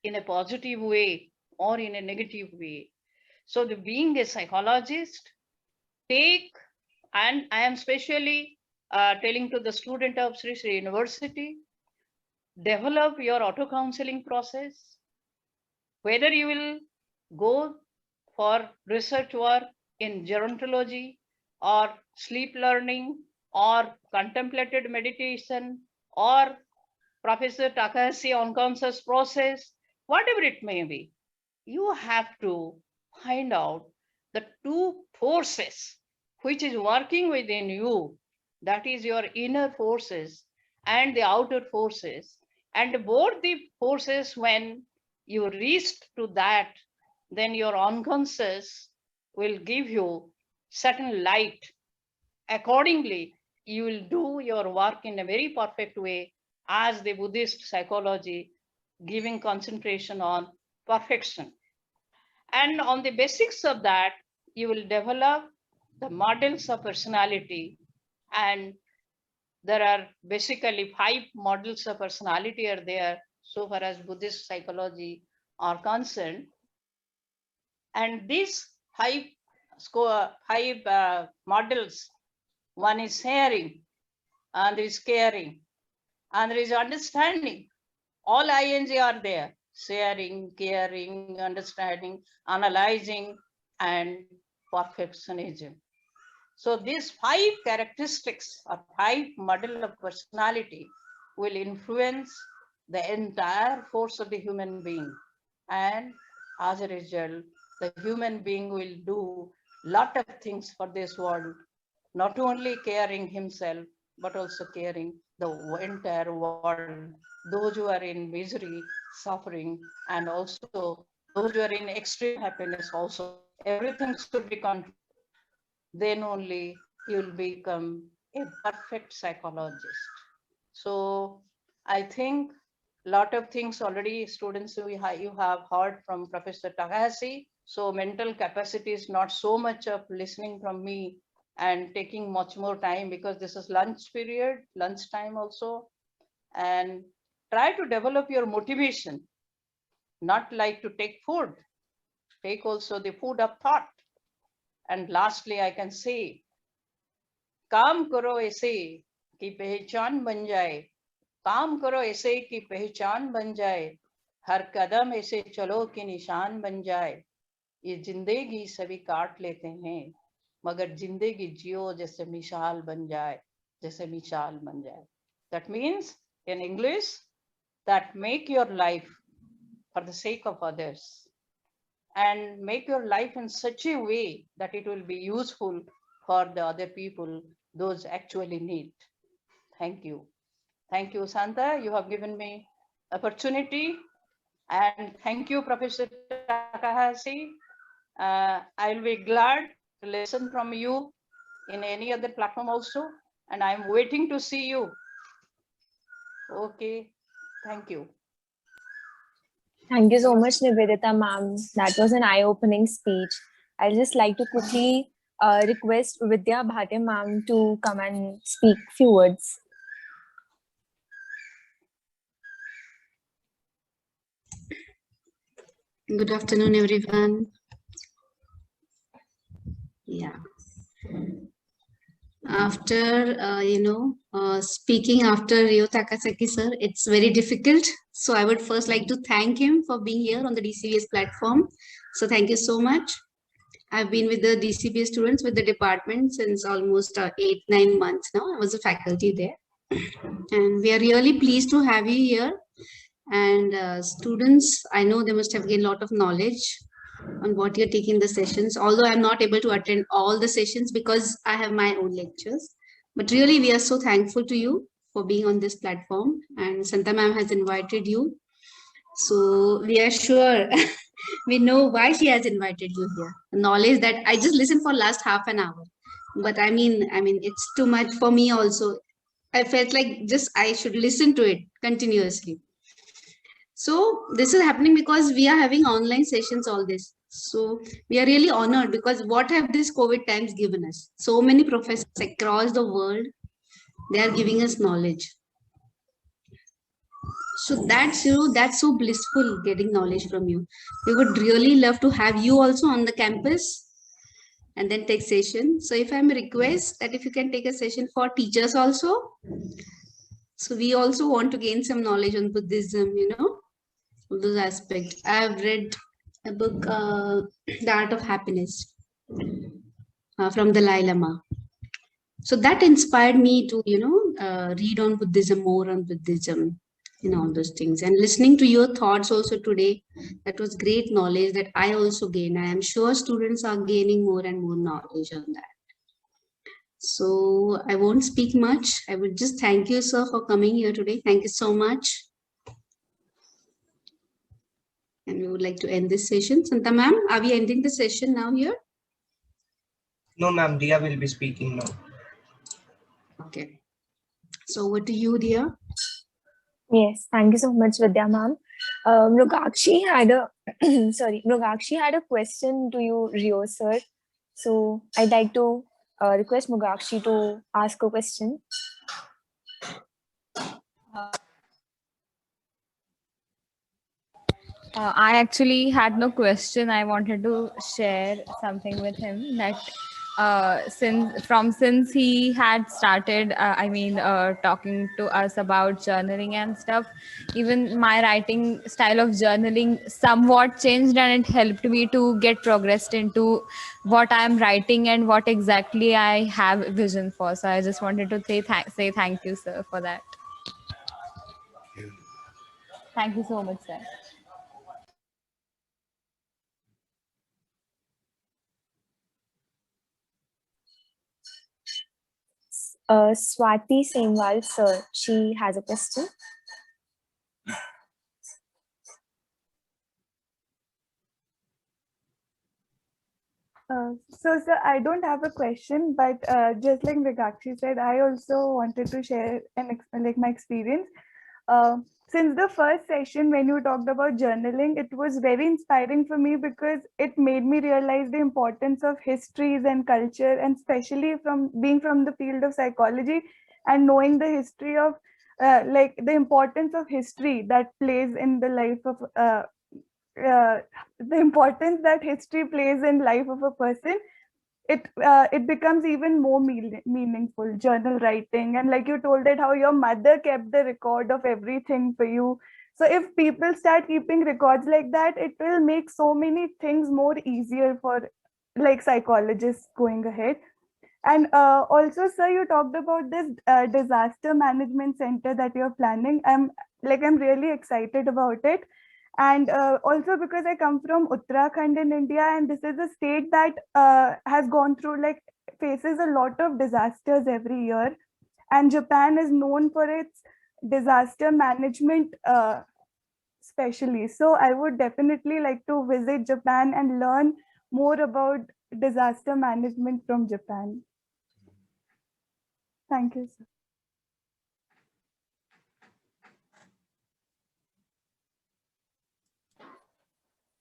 in a positive way or in a negative way. So the being a psychologist, take, and I am specially telling to the student of Sri Sri University, develop your auto counseling process, whether you will go for research work in gerontology or sleep learning or contemplated meditation or Professor Takahashi unconscious process, whatever it may be. you have to find out the two forces which is working within you, that is your inner forces and the outer forces. And both the forces, when you reach to that, then your unconscious will give you certain light. Accordingly, you will do your work in a very perfect way, as the Buddhist psychology giving concentration on perfection. And on the basics of that, you will develop the models of personality. And there are basically 5 models of personality are there, so far as Buddhist psychology are concerned. And these 5 models, one is sharing, and there is caring, and there is understanding. All ING are there: sharing, caring, understanding, analyzing, and perfectionism. So these 5 characteristics or 5 model of personality will influence the entire force of the human being. And as a result, the human being will do lot of things for this world, not only caring himself, but also caring the entire world, those who are in misery, suffering, and also those who are in extreme happiness also. Everything should be controlled. Then only you will become a perfect psychologist. So I think a lot of things already students you have heard from Professor Takahashi. So mental capacity is not so much of listening from me and taking much more time, because this is lunch period, lunch time also. And try to develop your motivation, not like to take food, take also the food of thought. And lastly, I can say, काम करो ऐसे कि पहचान बन जाए, काम करो ऐसे कि पहचान बन जाए, हर कदम ऐसे चलो कि निशान बन जाए. ये जिंदगी सभी काट लेते हैं, मगर जिंदगी जियो जैसे मिसाल बन जाए, जैसे मिसाल बन जाए. That means in English, that make your life for the sake of others, and make your life in such a way that it will be useful for the other people, those actually need. Thank you. Thank you, Santa. You have given me opportunity. And thank you, Professor Takahashi. I'll be glad to listen from you in any other platform also. And I'm waiting to see you. Okay. Thank you. Thank you so much, Nivedita ma'am. That was an eye-opening speech. I'd just like to quickly request Vidya Bhate ma'am to come and speak few words. Good afternoon, everyone. Yeah. After, speaking after Ryo Takahashi sir, it's very difficult. So I would first like to thank him for being here on the DCBS platform. So thank you so much. I've been with the DCBS students with the department since almost 8-9 months now. I was a faculty there. And we are really pleased to have you here. And students, I know they must have gained a lot of knowledge on what you're taking the sessions, although I'm not able to attend all the sessions because I have my own lectures. But really, we are so thankful to you for being on this platform, and Santa ma'am has invited you. So we are sure we know why she has invited you here. The knowledge that I just listened for last half an hour, but I mean, it's too much for me also. I felt like just I should listen to it continuously. So this is happening because we are having online sessions, all this. So we are really honored, because what have this COVID times given us? So many professors across the world, they are giving us knowledge. So that's so blissful getting knowledge from you. We would really love to have you also on the campus and then take session. So if I'm a request that if you can take a session for teachers also. So we also want to gain some knowledge on Buddhism, those aspects. I've read a book, The Art of Happiness, from the Dalai Lama. So that inspired me to, read on Buddhism, more on Buddhism, in all those things. And listening to your thoughts also today, that was great knowledge that I also gained. I am sure students are gaining more and more knowledge on that. So I won't speak much. I would just thank you, sir, for coming here today. Thank you so much. And we would like to end this session. Santa ma'am, are we ending the session now here? No, ma'am, Dia will be speaking now. Okay. So over to you, dear. Yes, thank you so much, Vidya ma'am. Mrugakshi had a Mrugakshi had a question to you, Ryo sir. So I'd like to request Mrugakshi to ask a question. I actually had no question. I wanted to share something with him that since he had started, talking to us about journaling and stuff, even my writing style of journaling somewhat changed, and it helped me to get progressed into what I'm writing and what exactly I have vision for. So I just wanted to say thank you, sir, for that. Thank you so much, sir. Swati Senwal sir, she has a question. So, sir, I don't have a question, but just like Mrugakshi said, I also wanted to share my experience. Since the first session, when you talked about journaling, it was very inspiring for me because it made me realize the importance of histories and culture, and especially from being from the field of psychology and knowing the history of the importance of history that plays in the life of the importance that history plays in life of a person. It becomes even more meaningful, journal writing. And like you told that how your mother kept the record of everything for you, so if people start keeping records like that, it will make so many things more easier for like psychologists going ahead. And also, sir, you talked about this disaster management center that you're planning. I'm really excited about it. And also because I come from Uttarakhand in India, and this is a state that has gone through faces a lot of disasters every year. And Japan is known for its disaster management, especially. So I would definitely like to visit Japan and learn more about disaster management from Japan. Thank you, sir.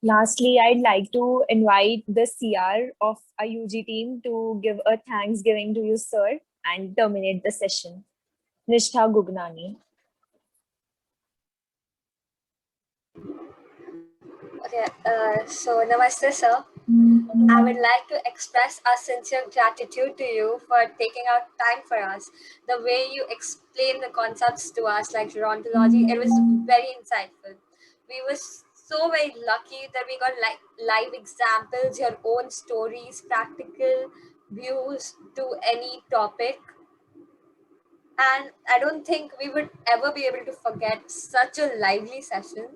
Lastly, I'd like to invite the CR of our UG team to give a thanksgiving to you, sir, and terminate the session. Nishtha Gugnani. Okay, so namaste, sir. I would like to express our sincere gratitude to you for taking out time for us. The way you explain the concepts to us, like gerontology, it was very insightful. We were so very lucky that we got live examples, your own stories, practical views to any topic. And I don't think we would ever be able to forget such a lively session.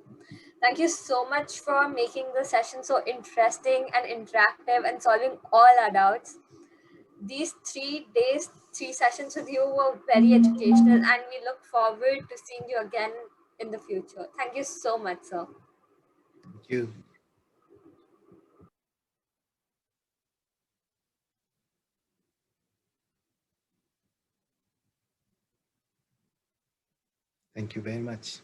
Thank you so much for making the session so interesting and interactive and solving all our doubts. These 3 days, 3 sessions with you were very educational, and we look forward to seeing you again in the future. Thank you so much, sir. Thank you. Thank you very much.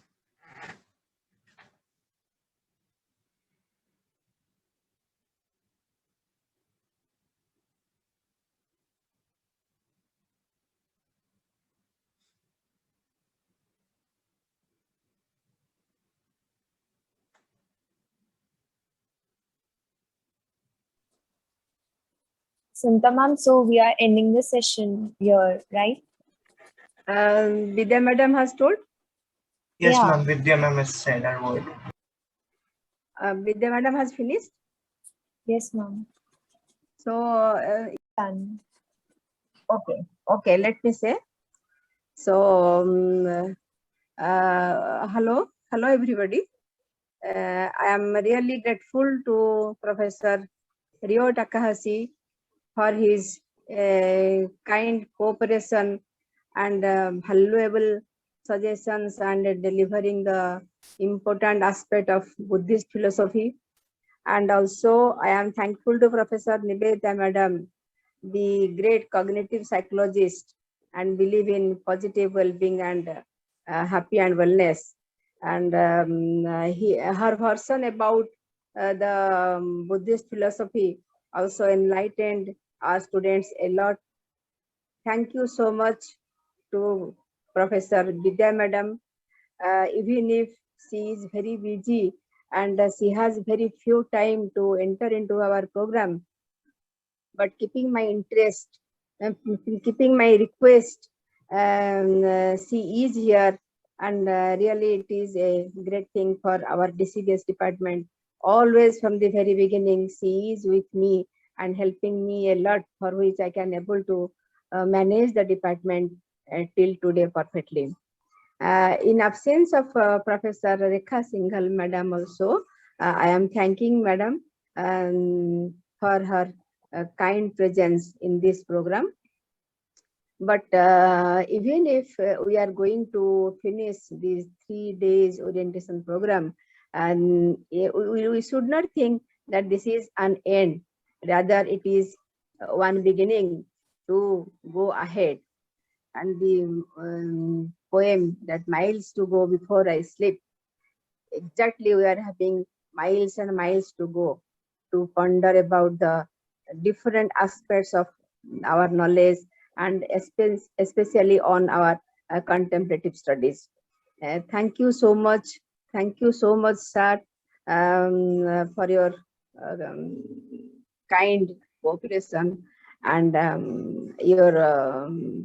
Santa ma'am, so we are ending the session here, right? Vidya madam has told. Yes, Yeah. ma'am, Vidya ma'am has said her word. Vidya madam has finished. Yes, ma'am. So Done. okay, let me say. So Hello everybody. I am really grateful to Professor Ryo Takahashi for his kind cooperation and valuable suggestions and delivering the important aspect of Buddhist philosophy. And also I am thankful to Professor Nivedita Madam, the great cognitive psychologist, and believe in positive well-being and happy and wellness. And her version about the Buddhist philosophy also enlightened our students a lot. Thank you so much to Professor Vidya Madam. Even if she is very busy and she has very few time to enter into our program, but keeping my interest, keeping my request, she is here, and really it is a great thing for our DCBS department. Always from the very beginning, she is with me and helping me a lot, for which I can able to manage the department till today perfectly. In absence of Professor Rekha Singhal, Madam also, I am thanking Madam for her kind presence in this program. But even if we are going to finish these 3 days orientation program, and we should not think that this is an end, rather it is one beginning to go ahead. And the poem that miles to go before I sleep, exactly we are having miles and miles to go to ponder about the different aspects of our knowledge, and especially on our contemplative studies. Thank you so much. Thank you so much, sir, for your kind cooperation and your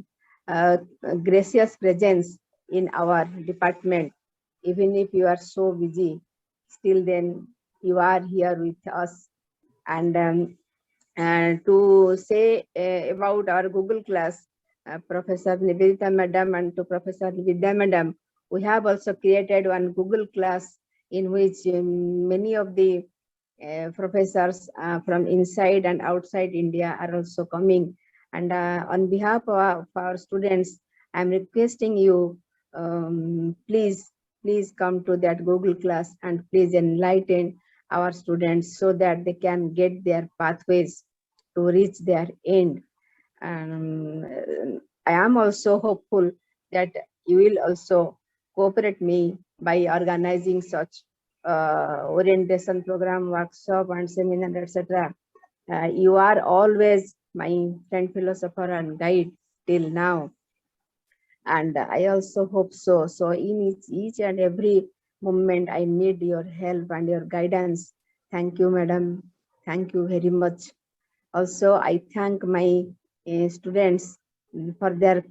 gracious presence in our department. Even if you are so busy, still then you are here with us. And to say about our Google class, Professor Nivedita Madam and to Professor Vidya Madam, we have also created one Google class in which many of the professors from inside and outside India are also coming. And on behalf of our students, I'm requesting you, please come to that Google class and please enlighten our students so that they can get their pathways to reach their end. I am also hopeful that you will also cooperate me by organizing such orientation program, workshop and seminar, etc. You are always my friend, philosopher and guide till now, and I also hope so. So in each and every moment I need your help and your guidance. Thank you, madam. Thank you very much. Also, I thank my students for their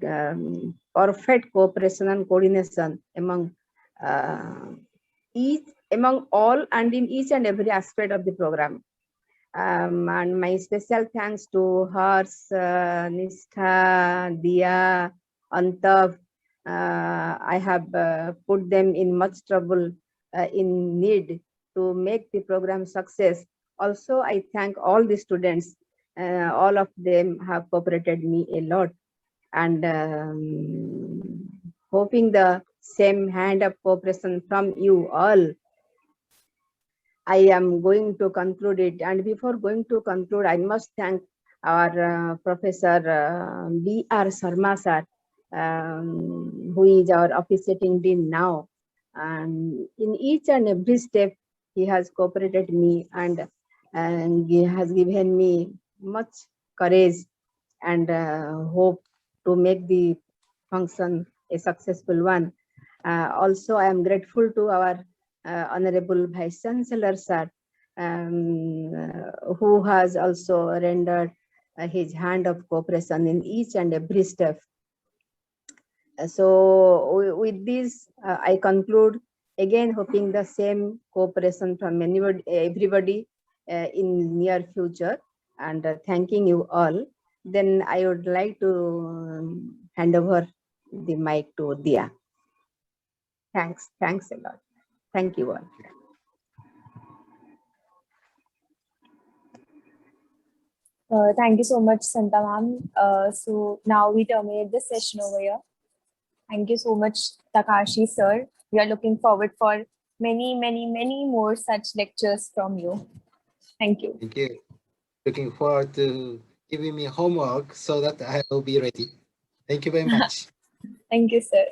perfect cooperation and coordination among all and in each and every aspect of the program. And my special thanks to Hers, Nishtha, Dia, Antav. I have put them in much trouble, in need to make the program success. Also, I thank all the students. All of them have cooperated me a lot, and hoping the same hand of cooperation from you all. I am going to conclude it, and before going to conclude, I must thank our Professor B.R. Sharma sir, who is our officiating dean now. And in each and every step, he has cooperated me, and he has given me much courage and hope to make the function a successful one. Also, I am grateful to our Honorable Vice Chancellor sir, who has also rendered his hand of cooperation in each and every step. So with this, I conclude, again hoping the same cooperation from everybody in near future, and thanking you all. Then I would like to hand over the mic to Dia. Thanks a lot. Thank you all. Thank you so much, Santa ma'am. So now we terminate this session over here. Thank you so much, Takahashi sir. We are looking forward for many more such lectures from you. Thank you. Thank you. Looking forward to giving me homework so that I will be ready. Thank you very much. Thank you, sir.